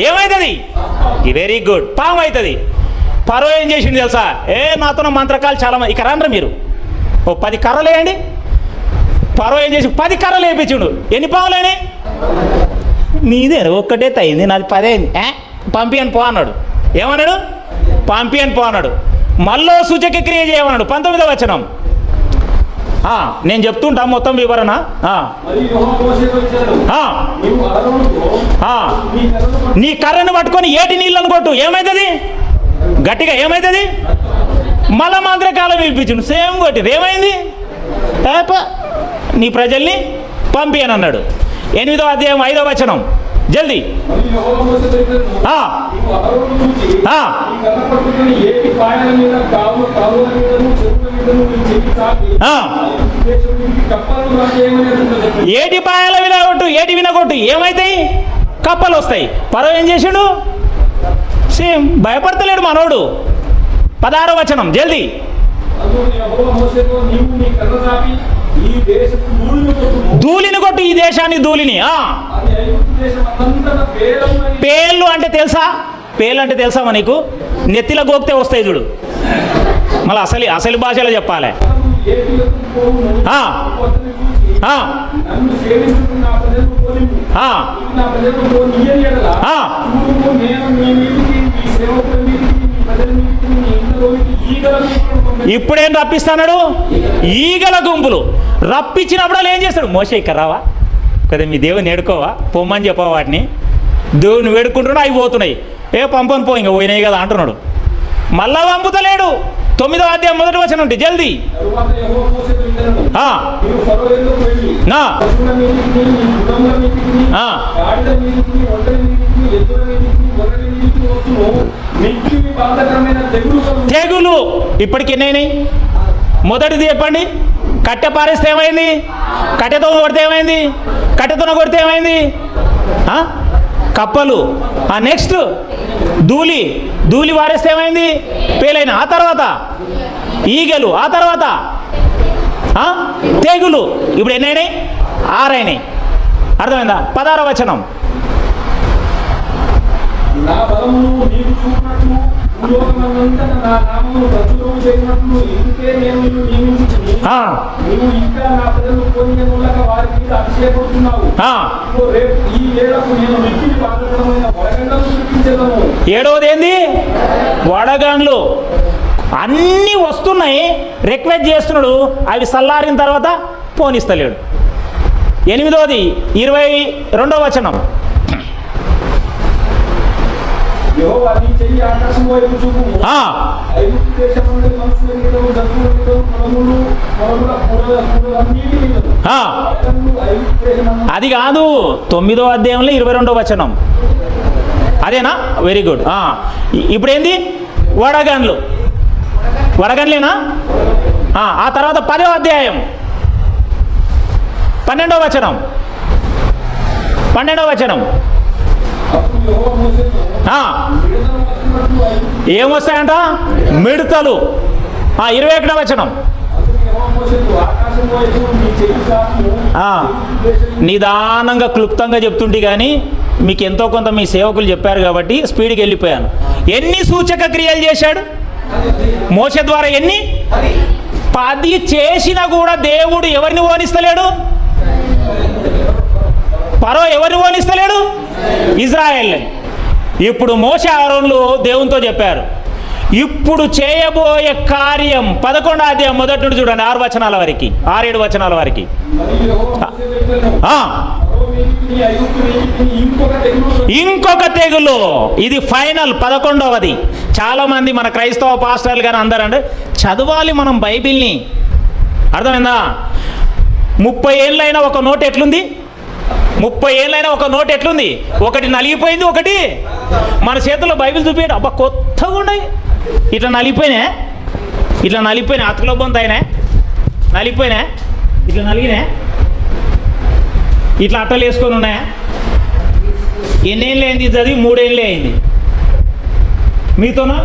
ఏమవుతుంది? వెరీ గుడ్, పాము అవుతుంది. ఫరో ఏం చేసింది తెలుసా? నాతో మంత్రకాలు చాలా మంది. ఇక రండి మీరు, ఓ 10 కర్రలు వేయండి. ఫరో ఏం చేసి 10 కర్రలు వేయించుండు. ఎన్ని పాములేని? నీదే ఒక్కటే తయింది, నాది 10 అయింది. పంపి అని పో అన్నాడు. ఏమన్నాడు? పంపి అని పో అన్నాడు. మళ్ళీ సూచక క్రియ చేయమన్నాడు. 19వ వచనం. నేను చెప్తుంటా మొత్తం వివరణ. నీ కర్రను పట్టుకొని ఏటి నీళ్ళను కొట్టు. ఏమవుతుంది? గట్టిగా ఏమవుతుంది? మలమాంత్రకాలం పిలిపించుండు. సేమ్ కొట్టి ఏమైంది? నీ ప్రజల్ని పంపి అని అన్నాడు. 8వ అధ్యాయం 5వ వచనం. జల్దీ. ఏటి పాయల వినగొట్టు, ఏటి వినగొట్టు. ఏమైతాయి? కప్పలు వస్తాయి. ఫరో ఏం చేసాడు? సేమ్ భయపడతలేడు మనోడు. 16వ వచనం. జల్దీ. ధూళిని కొట్టు, ఈ దేశాన్ని ధూళిని. పేర్లు అంటే తెలుసా? పేర్లు అంటే తెలుసా నీకు? నెత్తిలో గోపితే వస్తాయి చూడు. మళ్ళీ అసలు భాషలో చెప్పాలి. ఆ, ఆ, నన్ను సేవించుకున్న నా ప్రజలకు పోనిమ్ము. ఆ, నా ప్రజలకు పోనీయని ఎడల ఆ. చూడుము, నేను మీ మీదికి, మీ సేవకుల మీదికి, మీ ప్రజల మీదికి, మీ ఇంట్లోకి ఈగల గుంపులను పంపించి ఇప్పుడేం రప్పిస్తున్నాడు? ఈగల గుంపులు. రప్పించినప్పుడు ఏం చేస్తాడు? మోషే ఇక్కడ రావా కదా, మీ దేవుని వేడుకోవా, పొమ్మని చెప్పవా వాటిని. దేవుని వేడుకుంటున్నాడు, అవి పోతున్నాయి. పంపని పో, ఇంకా పోయినాయి కదా అంటున్నాడు. మళ్ళా పంపుతలేడు. 9వ అధ్యాయం 1వ వచనం ఉంటే జల్దీ. తరువాత యెహోవా మోషేతో ఇట్లనెను, ఆ, నీవు ఫరో ఎద్దుకు వెళ్ళి నా, పశువుల మీదికి, నీ గుర్రముల మీదికి, ఆ, గాడిద మీదికి, ఒంటెల మీదికి, ఎద్దుల మీదికి, గొర్రెల మీదికి వచ్చును. మిక్కిలి బాధకరమైన తెగులు కలుగును. తెగులు. ఇప్పటికి ఎన్నైనాయి? మొదటిది చెప్పండి. కట్టె పారేస్తే ఏమైంది? కట్టెతో కొడితే ఏమైంది? కట్టెతో కొడితే ఏమైంది? కప్పలు. నెక్స్ట్ ధూళి వారేస్తే ఏమైంది? పేలైన. ఆ తర్వాత ఈగలు. ఆ తర్వాత తెగులు. ఇప్పుడు ఎన్నైనాయి? 6 అయినాయి. అర్థమైందా? 16వ వచనం. నా బలమును నీకు చూపినట్లు భూలోకమందంతటా నా నామమును ప్రచురము చేసినట్లు ఇందుకే నేను నిన్ను నియమించుకుని, నీవు ఇంకా నా ప్రజలు పోనీయనులక వారి మీద అతిశయపడుతున్నావు. ఇదిగో రేపు ఈ ఏడకు నేను మిక్కిలి బాధకరమైన వడగండ్లను కురిపించెదను. 7వది ఏంది? వడగండ్లు. అన్నీ వస్తున్నాయి, రిక్వెస్ట్ చేస్తున్నాడు, అవి చల్లారిన తర్వాత పోనిస్తలేడు. 8వది 22వ వచనం. యెహోవా నీ చెయ్యి ఆకాశం వైపు చూపుము. ఐగుప్తు దేశమందలి మనుషుల మీదను, జంతువుల మీదను, పొలములన్నిటి మీదను ఐగుప్తు దేశమందు. అది కాదు, 9వ అధ్యాయంలో 22వ వచనం. అదేనా? Very good. ఇప్పుడు ఏంది? వడగండ్లు. వడగండ్లేనా? ఆ తర్వాత 10వ అధ్యాయం 12వ వచనం. 12వ వచనం. అప్పుడు యెహోవా మోషేతో, మిడతలు వస్తున్నట్లు ఐగుప్తు ఏమొస్తాయంట? మిడతలు. 21వ వచనం. అందుకు యెహోవా మోషేతో, ఆకాశం వైపు నీ చెయ్యి చాపుము. ఐగుప్తు దేశం నిదానంగా క్లుప్తంగా చెప్తుంటే కానీ మీకు ఎంతో కొంత మీ సేవకులు చెప్పారు కాబట్టి స్పీడ్కి వెళ్ళిపోయాను. ఎన్ని సూచక క్రియలు చేశాడు మోషే ద్వారా? ఎన్ని? 10 చేసినా కూడా దేవుడు ఎవరిని ఓనిస్తలేడు? ఫరో ఎవరిని ఓనిస్తలేడు? ఇజ్రాయెల్. ఇప్పుడు మోషే ఆరోన్లు దేవునితో చెప్పారు, ఇప్పుడు చేయబోయే కార్యం 11వ అధ్యాయం మొదటి నుండి చూడండి, 6 వచనాల వరకు, 6-7 వచనాల వరకు. మరియు యెహోవా మోషేతో ఇట్లనెను, ఫరో మీదికి, నీ ఐగుప్తు మీదికి ఇంకొక తెగులు. ఇంకొక తెగులు. ఇది ఫైనల్ 11వది. చాలామంది మన క్రైస్తవ పాస్టర్లు కానీ అందరూ అంటే చదవాలి మనం బైబిల్ని. అర్థమైందా? 30 ఏళ్ళైనా ఒక నోట్ ఎట్లుంది? 30 ఏళ్ళైనా ఒక నోట్ ఎట్లుంది? ఒకటి నలిగిపోయింది, ఒకటి మన చేతుల్లో బైబిల్ చూపించాడు. అబ్బా కొత్తగా ఉన్నాయి. ఇట్లా నలిగిపోయినా, అతుకులో బొంత అయినా నలిగిపోయినా, ఇట్లా నలిగినా, ఇట్లా అట్టలు వేసుకొని ఉన్నాయా? ఎన్నేళ్ళు అయింది చదివి? 3 ఏళ్ళే అయింది. మీతోనా?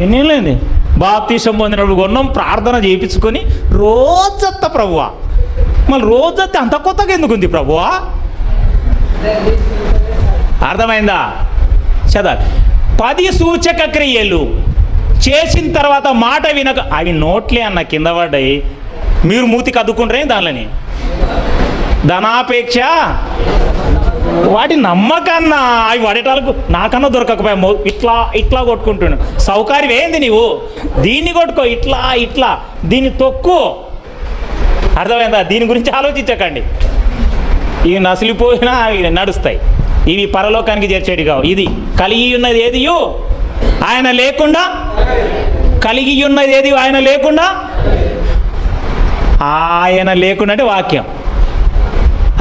ఎన్నేళ్ళు అయింది? బాప్తీసం పొందినప్పుడు కొన్నాం, ప్రార్థన చేయించుకొని రోజత్త ప్రభువా. మళ్ళీ రోజత్తే అంత కొత్తగా ఎందుకుంది ప్రభువా? అర్థమైందా? చదవాలి. 10 సూచక క్రియలు చేసిన తర్వాత మాట వినక, అవి నోట్లే అన్న కింద పడ్డాయి, మీరు మూతికి అద్దుకుంటారే దానిలోని. ధనాపేక్ష వాటి నమ్మకన్నా అవి పడేటాలకు నాకన్నా దొరకకపోయా. ఇట్లా కొట్టుకుంటున్నాను. సౌకర్యం ఏంది? నీవు దీన్ని కొట్టుకో, ఇట్లా దీన్ని తొక్కు. అర్థమైందా? దీని గురించి ఆలోచించకండి. ఇవి నసిలిపోయినా అవి నడుస్తాయి. ఇవి పరలోకానికి చేర్చేటి కావు. ఇది కలిగి ఉన్నది ఏది? ఆయన లేకుండా. కలిగి ఉన్నది ఏది? ఆయన లేకుండా. ఆయన లేకుండా అంటే వాక్యం.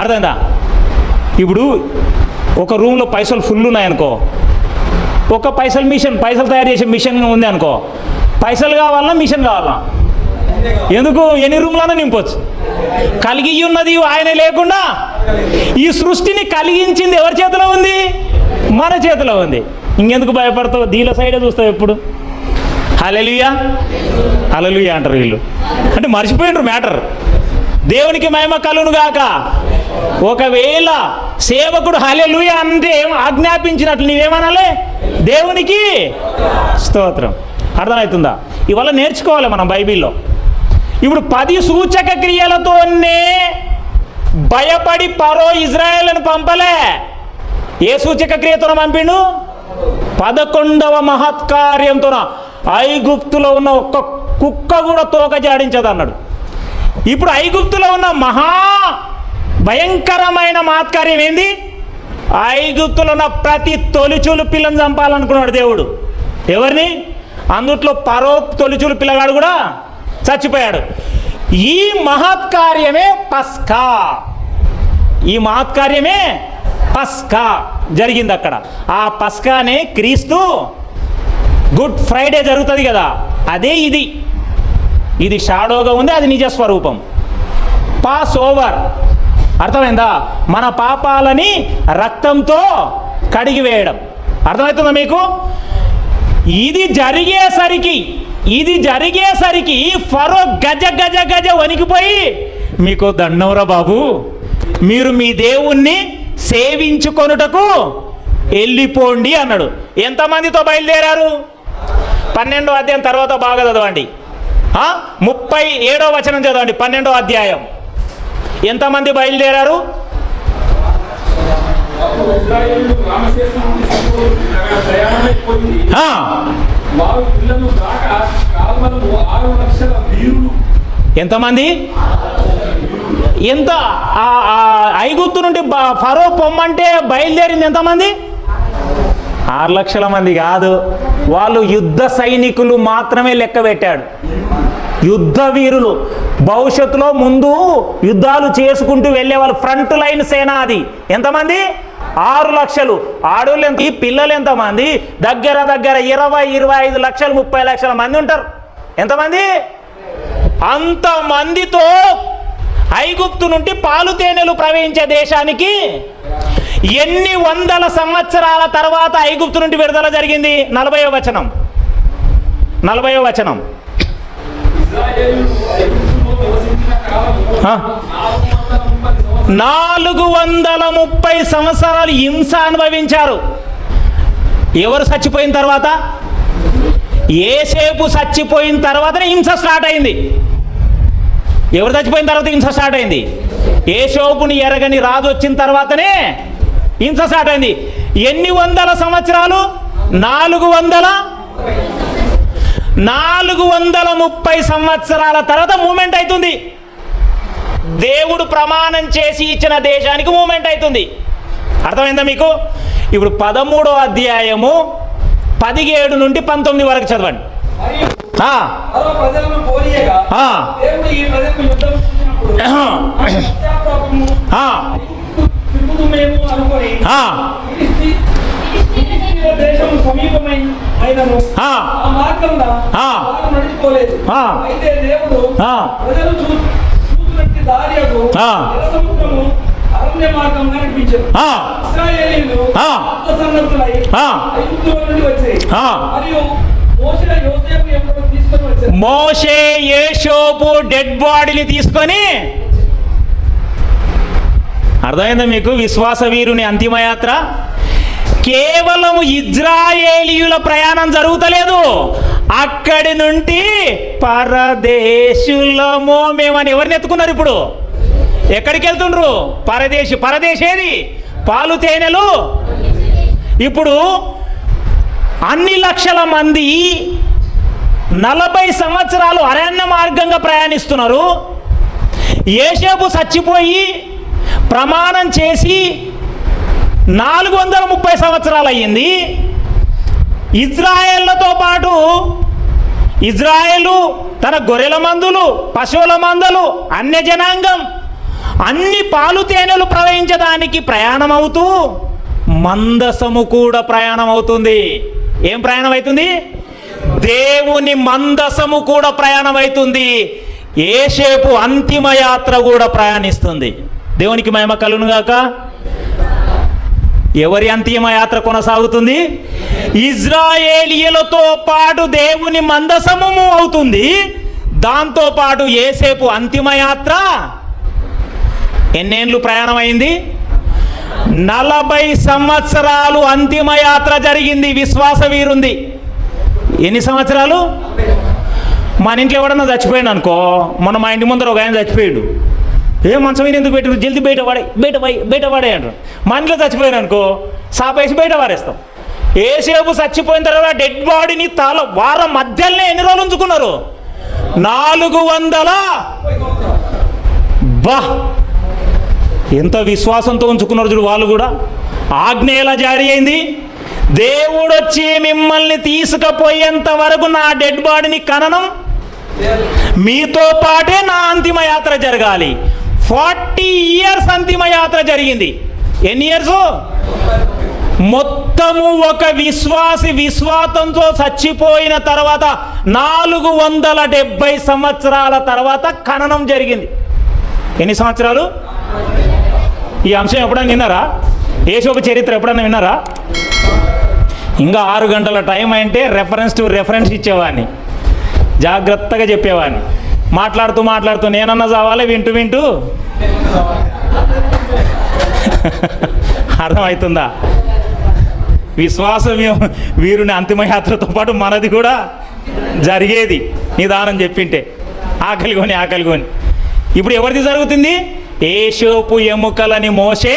అర్థమైందా? ఇప్పుడు ఒక రూమ్లో పైసలు ఫుల్ ఉన్నాయనుకో, ఒక పైసలు తయారు చేసే మిషన్ ఉంది అనుకో, పైసలు కావాలన్నా మిషన్ కావాలన్నా? ఎందుకు? ఎన్ని రూమ్లన్నా నింపొచ్చు. కలిగి ఉన్నది ఆయన లేకుండా. ఈ సృష్టిని కలిగించింది ఎవరి చేతిలో ఉంది? మన చేతిలో ఉంది. ఇంకెందుకు భయపడతావు? దీల సైడే చూస్తావు ఎప్పుడు. హల్లెలూయా అంటారు వీళ్ళు. అంటే మర్చిపోయినరు మ్యాటర్. దేవునికి మహిమ కలుగును గాక. ఒకవేళ సేవకుడు హల్లెలూయా అంటే ఆజ్ఞాపించినట్లు నీవేమనాలి? దేవునికి స్తోత్రం. అర్థమవుతుందా? ఇవాళ నేర్చుకోవాలి మనం బైబిల్లో. ఇప్పుడు 10 సూచక క్రియలతోనే భయపడి ఫరో ఇజ్రాయేలును పంపలే. ఏ సూచక క్రియతో పంపిండు? 11వ మహత్కార్యంతో. ఐగుప్తులో ఉన్న ఒక్క కుక్క కూడా తోక జాడించదు అన్నాడు. ఇప్పుడు ఐగుప్తులో ఉన్న మహా భయంకరమైన మహత్కార్యం ఏంది? ఐగుప్తులో ఉన్న ప్రతి తొలిచూలు పిల్లని చంపాలనుకున్నాడు దేవుడు. ఎవరిని? అందుట్లో ఫరో తొలిచూలు పిల్లగాడు కూడా చచ్చిపోయాడు. ఈ మహత్కార్యమే పస్కా. ఈ మహత్కార్యమే పస్కా జరిగింది అక్కడ. ఆ పస్కానే క్రీస్తు గుడ్ ఫ్రైడే జరుగుతుంది కదా, అదే ఇది. ఇది షాడోగా ఉంది, అది నిజ స్వరూపం. పాస్ ఓవర్ అర్థమైందా? మన పాపాలని రక్తంతో కడిగివేయడం. అర్థమవుతుందా మీకు? ఇది జరిగేసరికి ఫరో గజ గజ గజ వణికిపోయి, మీకు దండంరా బాబు, మీరు మీ దేవుణ్ణి సేవించుకొనుటకు వెళ్ళిపోండి అన్నాడు. ఎంతమందితో బయలుదేరారు? 12వ అధ్యాయం తర్వాత బాగా చదవండి. 37వ వచనం చదవండి. 12వ అధ్యాయం. ఎంతమంది బయలుదేరారు? ఎంతమంది? ఎంత? ఐగుప్తు నుండి ఫరో పొమ్మంటే బయలుదేరింది ఎంతమంది? 6 లక్షల మంది కాదు. వాళ్ళు యుద్ధ సైనికులు మాత్రమే లెక్క పెట్టాడు. యుద్ధ వీరులు, భవిష్యత్తులో ముందు యుద్ధాలు చేసుకుంటూ వెళ్ళే వాళ్ళు, ఫ్రంట్ లైన్ సేన. అది ఎంతమంది? 6 లక్షలు. ఆడోళ్ళు ఎంత? ఈ పిల్లలు ఎంతమంది? దగ్గర 20-25 లక్షలు, 30 లక్షల మంది ఉంటారు. ఎంతమంది? అంతమందితో ఐగుప్తు నుండి పాలు తేనెలు ప్రవహించే దేశానికి ఎన్ని వందల సంవత్సరాల తర్వాత ఐగుప్తు నుండి విడుదల జరిగింది? 40వ వచనం. 430 సంవత్సరాలు హింస అనుభవించారు. ఎవరు చచ్చిపోయిన తర్వాత? యోసేపు చచ్చిపోయిన తర్వాతనే హింస స్టార్ట్ అయింది. ఎవరు చచ్చిపోయిన తర్వాత హింస స్టార్ట్ అయింది? యోసేపుని ఎరగని రాజు వచ్చిన తర్వాతనే హింస స్టార్ట్ అయింది. ఎన్ని వందల సంవత్సరాలు? 430 సంవత్సరాల తర్వాత మూమెంట్ అవుతుంది. దేవుడు ప్రమాణం చేసి ఇచ్చిన దేశానికి మూమెంట్ అవుతుంది. అర్థమైందా మీకు? ఇప్పుడు 13వ అధ్యాయము 17 నుండి 19 వరకు చదవండి. మోషే యోసేపు డెడ్ బాడీని తీసుకొని, అర్థమైందా మీకు? విశ్వాస వీరుని అంతిమయాత్ర కేవలం ఇజ్రాయేలీయుల ప్రయాణం జరుగుతలేదు. అక్కడి నుండి పరదేశులమో మేమని ఎవరిని ఎత్తుకున్నారు? ఇప్పుడు ఎక్కడికి వెళ్తుండ్రు? పరదేశేది? పాలు తేనెలు. ఇప్పుడు అన్ని లక్షల మంది 40 సంవత్సరాలు అరణ్య మార్గంగా ప్రయాణిస్తున్నారు. యోసేపు చచ్చిపోయి ప్రమాణం చేసి 430 సంవత్సరాలు అయ్యింది. ఇజ్రాయేళ్లతో పాటు ఇజ్రాయేలు తన గొర్రెల మందులు, పశువుల మందలు, అన్య జనాంగం అన్ని పాలు తేనెలు ప్రవహించడానికి ప్రయాణం అవుతూ మందసము కూడా ప్రయాణం అవుతుంది. ఏం ప్రయాణం అవుతుంది? దేవుని మందసము కూడా ప్రయాణం అవుతుంది. యోసేపు అంతిమ యాత్ర కూడా ప్రయాణిస్తుంది. దేవునికి మహిమ కలుగునుగాక. ఎవరి అంతిమ యాత్ర కొనసాగుతుంది? ఇజ్రాయేలీయులతో పాటు దేవుని మందసము అవుతుంది. దాంతో పాటు యోసేపు అంతిమ యాత్ర ఎన్నేళ్ళు ప్రయాణం అయింది? 40 సంవత్సరాలు అంతిమ యాత్ర జరిగింది విశ్వాస వీరుంది. ఎన్ని సంవత్సరాలు? మన ఇంట్లో ఎవడన్నా చచ్చిపోయాడు అనుకో, మొన్న మా ఇంటి ముందర ఒక ఆయన చచ్చిపోయాడు. ఏ మంచం మీద ఎందుకు పెట్టారు, జల్దీ బయట పడే అంటారు. మా ఇంట్లో చచ్చిపోయాను అనుకో, సాపేసి బయట వారేస్తాం. ఏసేపు చచ్చిపోయిన తర్వాత డెడ్ బాడీని వారం మధ్యలోనే ఎన్ని రోజులు ఉంచుకున్నారు? 400. బా, ఎంత విశ్వాసంతో ఉంచుకున్నారు చూడు వాళ్ళు కూడా. ఆజ్ఞ ఎలా జారీ అయింది? దేవుడు వచ్చి మిమ్మల్ని తీసుకుపోయేంత వరకు నా డెడ్ బాడీని ఖననం మీతో పాటే నా అంతిమ యాత్ర జరగాలి. 40 years అంతిమ యాత్ర జరిగింది. ఎన్ని ఇయర్స్? మొత్తము ఒక విశ్వాసంతో చచ్చిపోయిన తర్వాత 470 సంవత్సరాల తర్వాత ఖననం జరిగింది. ఎన్ని సంవత్సరాలు? ఈ అంశం ఎప్పుడైనా విన్నారా? యేసోపు చరిత్ర ఎప్పుడైనా విన్నారా? ఇంకా 6 గంటల టైం అంటే రెఫరెన్స్ ఇచ్చేవాడిని, జాగ్రత్తగా చెప్పేవాడిని. మాట్లాడుతూ నేనన్నా చావాలి, వింటూ అర్థమవుతుందా? విశ్వాస వీరుని అంతిమయాత్రతో పాటు మనది కూడా జరిగేది నిదానం చెప్పింటే. ఆకలి కొని. ఇప్పుడు ఎవరిది జరుగుతుంది? యేసోపు ఎముకలని మోసే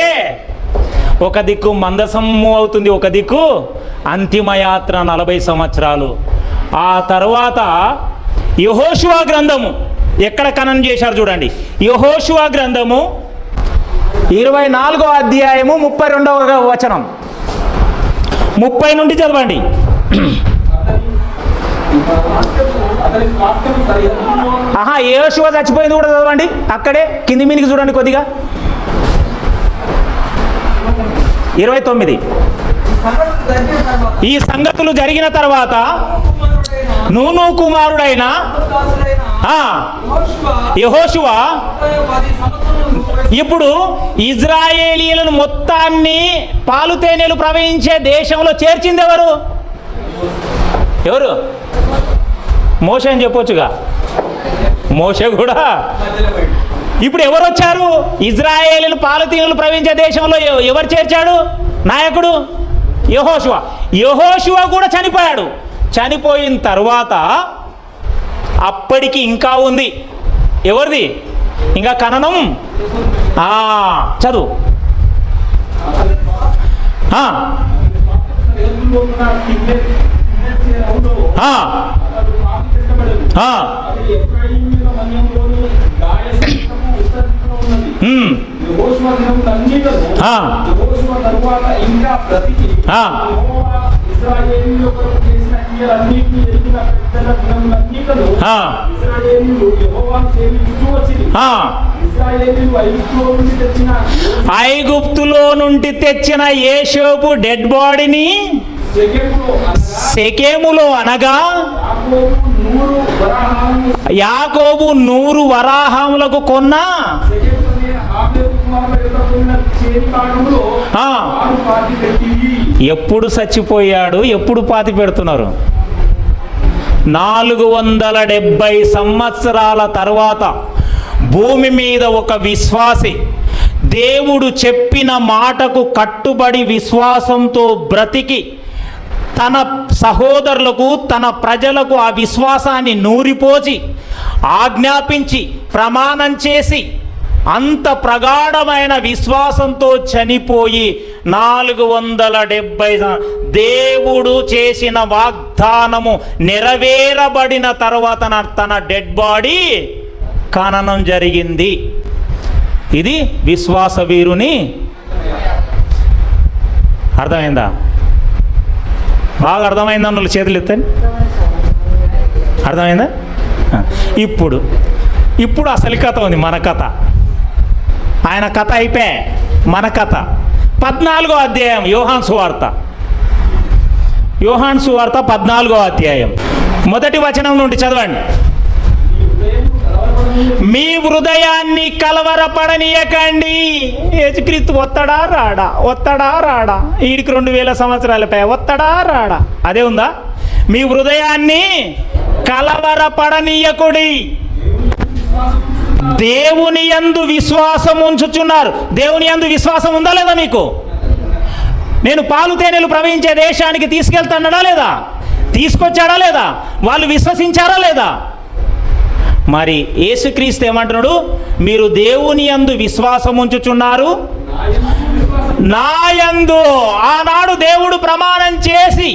ఒక దిక్కు మందసము అవుతుంది, ఒక దిక్కు అంతిమయాత్ర 40 సంవత్సరాలు. ఆ తర్వాత యెహోషువ గ్రంథము ఎక్కడ ఖననం చేశారు చూడండి. యెహోషువ గ్రంథము 24వ అధ్యాయము 32వ వచనం. 30 నుండి చదవండి. యెహోషువ చచ్చిపోయింది కూడా చదవండి. అక్కడే కింది మీనికి చూడండి కొద్దిగా. 29. ఈ సంగతులు జరిగిన తర్వాత నూను కుమారుడైన యెహోషువ ఇప్పుడు ఇజ్రాయేలీలను మొత్తాన్ని పాలు తేనెలు ప్రవహించే దేశంలో చేర్చింది ఎవరు? మోషే అని చెప్పొచ్చుగా. మోషే కూడా. ఇప్పుడు ఎవరు వచ్చారు? ఇజ్రాయేలీలు పాలు తేనెలు ప్రవహించే దేశంలో ఎవరు చేర్చాడు? నాయకుడు యెహోషువ కూడా చనిపోయాడు. చనిపోయిన తర్వాత అప్పటికి ఇంకా ఉంది. ఎవరిది? ఇంకా ఖననం. చదువు. ఐగుప్తులో నుండి తెచ్చిన యేసోపు డెడ్ బాడీని షెకెములో అనగా యాకోబు 100 వరాహములకు కొన్న ఎప్పుడు చచ్చిపోయాడు? ఎప్పుడు పాతి పెడుతున్నారు? 470 సంవత్సరాల తర్వాత భూమి మీద ఒక విశ్వాసి దేవుడు చెప్పిన మాటకు కట్టుబడి విశ్వాసంతో బ్రతికి తన సహోదరులకు తన ప్రజలకు ఆ విశ్వాసాన్ని నూరిపోసి ఆజ్ఞాపించి ప్రమాణం చేసి అంత ప్రగాఢమైన విశ్వాసంతో చనిపోయి 470 దేవుడు చేసిన వాగ్దానము నెరవేరబడిన తర్వాత తన డెడ్ బాడీ ఖననం జరిగింది. ఇది విశ్వాస వీరుని. అర్థమైందా? బాగా అర్థమైందా? అన్న చేతులు ఎత్తండి. అర్థమైందా? ఇప్పుడు అసలు కథ ఉంది, మన కథ. ఆయన కథ అయిపోయా, మన కథ. 14వ అధ్యాయం యోహాను సువార్త 14వ అధ్యాయం 1వ వచనం నుండి చదవండి. మీ హృదయాన్ని కలవరపడనీయకండి. యేసుక్రీస్తు వత్తడా రాడా? ఈడికి 2000 సంవత్సరాలపై వత్తడా రాడా? అదే ఉందా? మీ హృదయాన్ని కలవరపడనీయకుడి. దేవుని యందు విశ్వాసం ఉంచుచున్నారు. దేవుని యందు విశ్వాసం ఉందా లేదా మీకు? నేను పాలు తేనెలు ప్రవహించే దేశానికి తీసుకెళ్తాడా లేదా? తీసుకొచ్చాడా లేదా? వాళ్ళు విశ్వసించారా లేదా? మరి యేసుక్రీస్తు ఏమంటున్నాడు? మీరు దేవుని యందు విశ్వాసం ఉంచుచున్నారు, నాయందు. ఆనాడు దేవుడు ప్రమాణం చేసి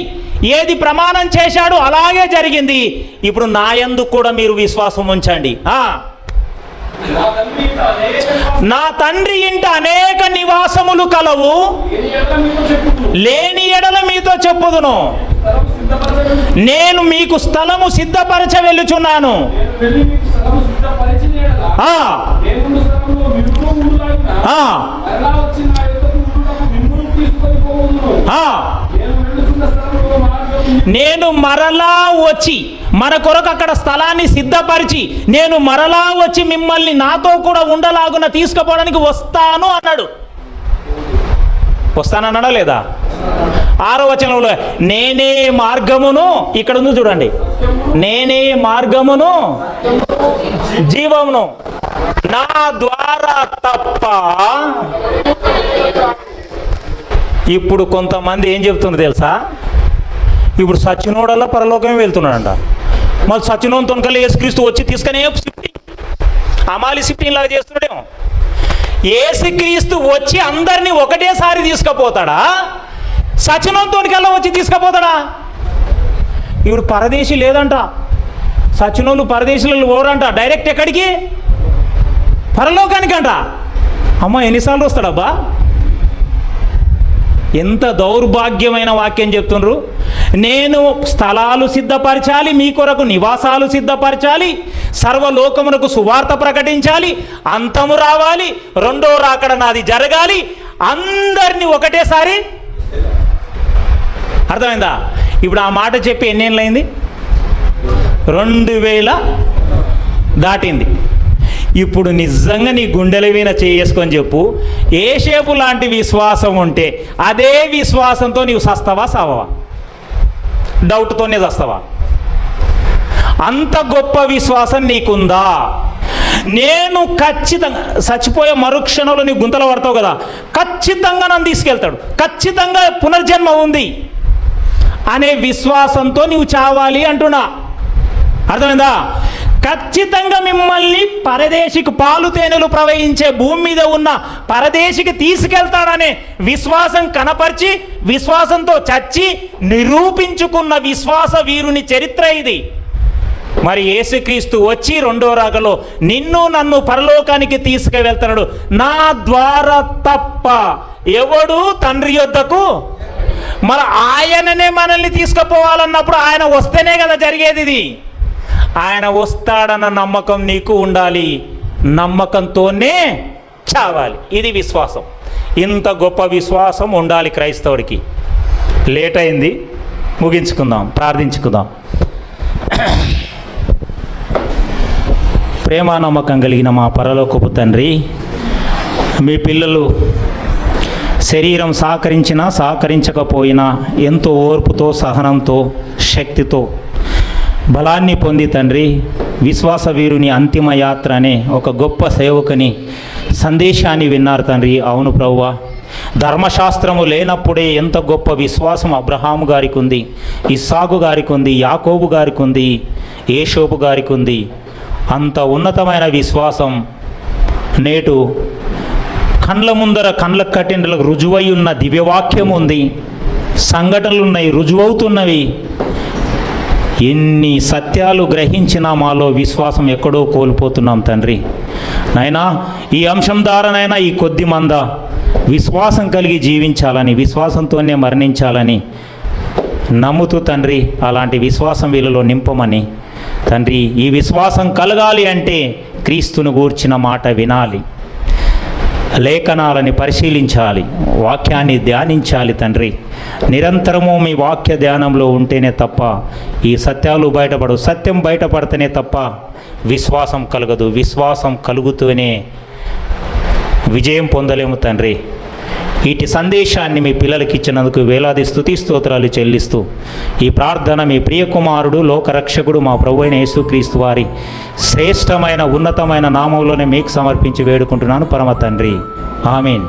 ఏది ప్రమాణం చేశాడు అలాగే జరిగింది. ఇప్పుడు నాయందు కూడా మీరు విశ్వాసం ఉంచండి. నా తండ్రి ఇంట అనేక నివాసములు కలవు, లేని ఎడల మీతో చెప్పుదును. నేను మీకు స్థలము సిద్ధపరచ వెళ్ళుచున్నాను. నేను మరలా వచ్చి మన కొరకు అక్కడ స్థలాన్ని సిద్ధపరిచి నేను మరలా వచ్చి మిమ్మల్ని నాతో కూడా ఉండలాగున తీసుకుపోవడానికి వస్తాను అన్నాడు. వస్తానన్నాడా లేదా? 6వ వచనంలో నేనే మార్గమును, ఇక్కడ ఉంది చూడండి, నేనే మార్గమును జీవమును, నా ద్వారా తప్ప. ఇప్పుడు కొంతమంది ఏం చెప్తున్నారు తెలుసా? ఇప్పుడు సచ్చినోడల్లా పరలోకమే వెళ్తున్నాడంట. మళ్ళీ సచ్చినోని తొనకల్లా యేసుక్రీస్తు వచ్చి తీసుకునే షిఫ్టింగ్, అమాలి షిఫ్టింగ్ లాగా చేస్తున్నాడేమో. యేసుక్రీస్తు వచ్చి అందరినీ ఒకటేసారి తీసుకుపోతాడా? సచినోని తోనికల్లా వచ్చి తీసుకుపోతాడా? ఇప్పుడు పరదేశీ లేదంట, సచినోళ్ళు పరదేశీలు ఓరంట, డైరెక్ట్ ఎక్కడికి? పరలోకానికంట. అమ్మ ఎన్నిసార్లు వస్తాడబ్బా? ఎంత దౌర్భాగ్యమైన వాక్యం చెప్తుండ్రు. నేను స్థలాలు సిద్ధపరచాలి, మీ కొరకు నివాసాలు సిద్ధపరచాలి, సర్వలోకమునకు సువార్త ప్రకటించాలి, అంతము రావాలి, రెండో రాకడ నాది జరగాలి, అందరినీ ఒకటేసారి. అర్థమైందా? ఇప్పుడు ఆ మాట చెప్పి ఎన్నేళ్ళైంది? 2000 దాటింది. ఇప్పుడు నిజంగా నీ గుండెల వీణ చేసుకొని చెప్పు, ఏసేపు లాంటి విశ్వాసం ఉంటే అదే విశ్వాసంతో నీవు సస్తావా సావవా? డౌట్తోనే చస్తావా? అంత గొప్ప విశ్వాసం నీకుందా? నేను ఖచ్చితంగా చచ్చిపోయే మరుక్షణంలో నీ గుంతలు పడతావు కదా, ఖచ్చితంగా నన్ను తీసుకెళ్తాడు, ఖచ్చితంగా పునర్జన్మ ఉంది అనే విశ్వాసంతో నీవు చావాలి అంటున్నా. అర్థమైందా? ఖచ్చితంగా మిమ్మల్ని పరదేశికి పాలు తేనెలు ప్రవహించే భూమి మీద ఉన్న పరదేశికి తీసుకెళ్తాడనే విశ్వాసం కనపరిచి విశ్వాసంతో చచ్చి నిరూపించుకున్న విశ్వాస వీరుని చరిత్ర ఇది. మరి యేసుక్రీస్తు వచ్చి రెండో రాకలో నిన్ను నన్ను పరలోకానికి తీసుకువెళ్తున్నాడు. నా ద్వారా తప్ప ఎవడు తండ్రి యొద్దకు. మరి ఆయననే మనల్ని తీసుకుపోవాలన్నప్పుడు ఆయన వస్తేనే కదా జరిగేది ఇది. ఆయన వస్తాడన్న నమ్మకం నీకు ఉండాలి, నమ్మకంతోనే చావాలి. ఇది విశ్వాసం. ఇంత గొప్ప విశ్వాసం ఉండాలి క్రైస్తవుడికి. లేట్ అయింది, ముగించుకుందాం, ప్రార్థించుకుందాం. ప్రేమ నమ్మకం కలిగిన మా పరలోకపు తండ్రి, మీ పిల్లలు శరీరం సహకరించినా సహకరించకపోయినా ఎంతో ఓర్పుతో సహనంతో శక్తితో బలాన్ని పొంది తండ్రి విశ్వాస వీరుని అంతిమ యాత్ర అనే ఒక గొప్ప సేవకుని సందేశాన్ని విన్నారు తండ్రి. అవును ప్రభువా, ధర్మశాస్త్రము లేనప్పుడే ఎంత గొప్ప విశ్వాసం అబ్రహాము గారికి ఉంది, ఇస్సాకు గారికి ఉంది, యాకోబు గారికి ఉంది, యేషోబు గారికి ఉంది. అంత ఉన్నతమైన విశ్వాసం నేటు కండ్ల ముందర కండ్ల కట్టిండలకు రుజువై ఉన్న దివ్యవాక్యం ఉంది, సంఘటనలు ఉన్నాయి, రుజువవుతున్నవి. ఎన్ని సత్యాలు గ్రహించినా మాలో విశ్వాసం ఎక్కడో కోల్పోతున్నాం తండ్రి. నాయనా, ఈ అంశం ద్వారానైనా ఈ కొద్ది మంద విశ్వాసం కలిగి జీవించాలని, విశ్వాసంతోనే మరణించాలని నమ్ముతూ తండ్రి అలాంటి విశ్వాసం వీళ్ళలో నింపమని తండ్రి. ఈ విశ్వాసం కలగాలి అంటే క్రీస్తును గూర్చిన మాట వినాలి, లేఖనాలని పరిశీలించాలి, వాక్యాన్ని ధ్యానించాలి తండ్రి. నిరంతరము మీ వాక్య ధ్యానంలో ఉంటేనే తప్ప ఈ సత్యాలు బయటపడవు. సత్యం బయటపడితేనే తప్ప విశ్వాసం కలగదు. విశ్వాసం కలుగుతూనే విజయం పొందలేము తండ్రి. వీటి సందేశాన్ని మీ పిల్లలకి ఇచ్చినందుకు వేలాది స్తుతి స్తోత్రాలు చెల్లిస్తూ ఈ ప్రార్థన మీ ప్రియకుమారుడు లోకరక్షకుడు మా ప్రభువైన యేసుక్రీస్తు వారి శ్రేష్టమైన ఉన్నతమైన నామంలోనే మీకు సమర్పించి వేడుకుంటున్నాను పరమ తండ్రి. ఆమేన్.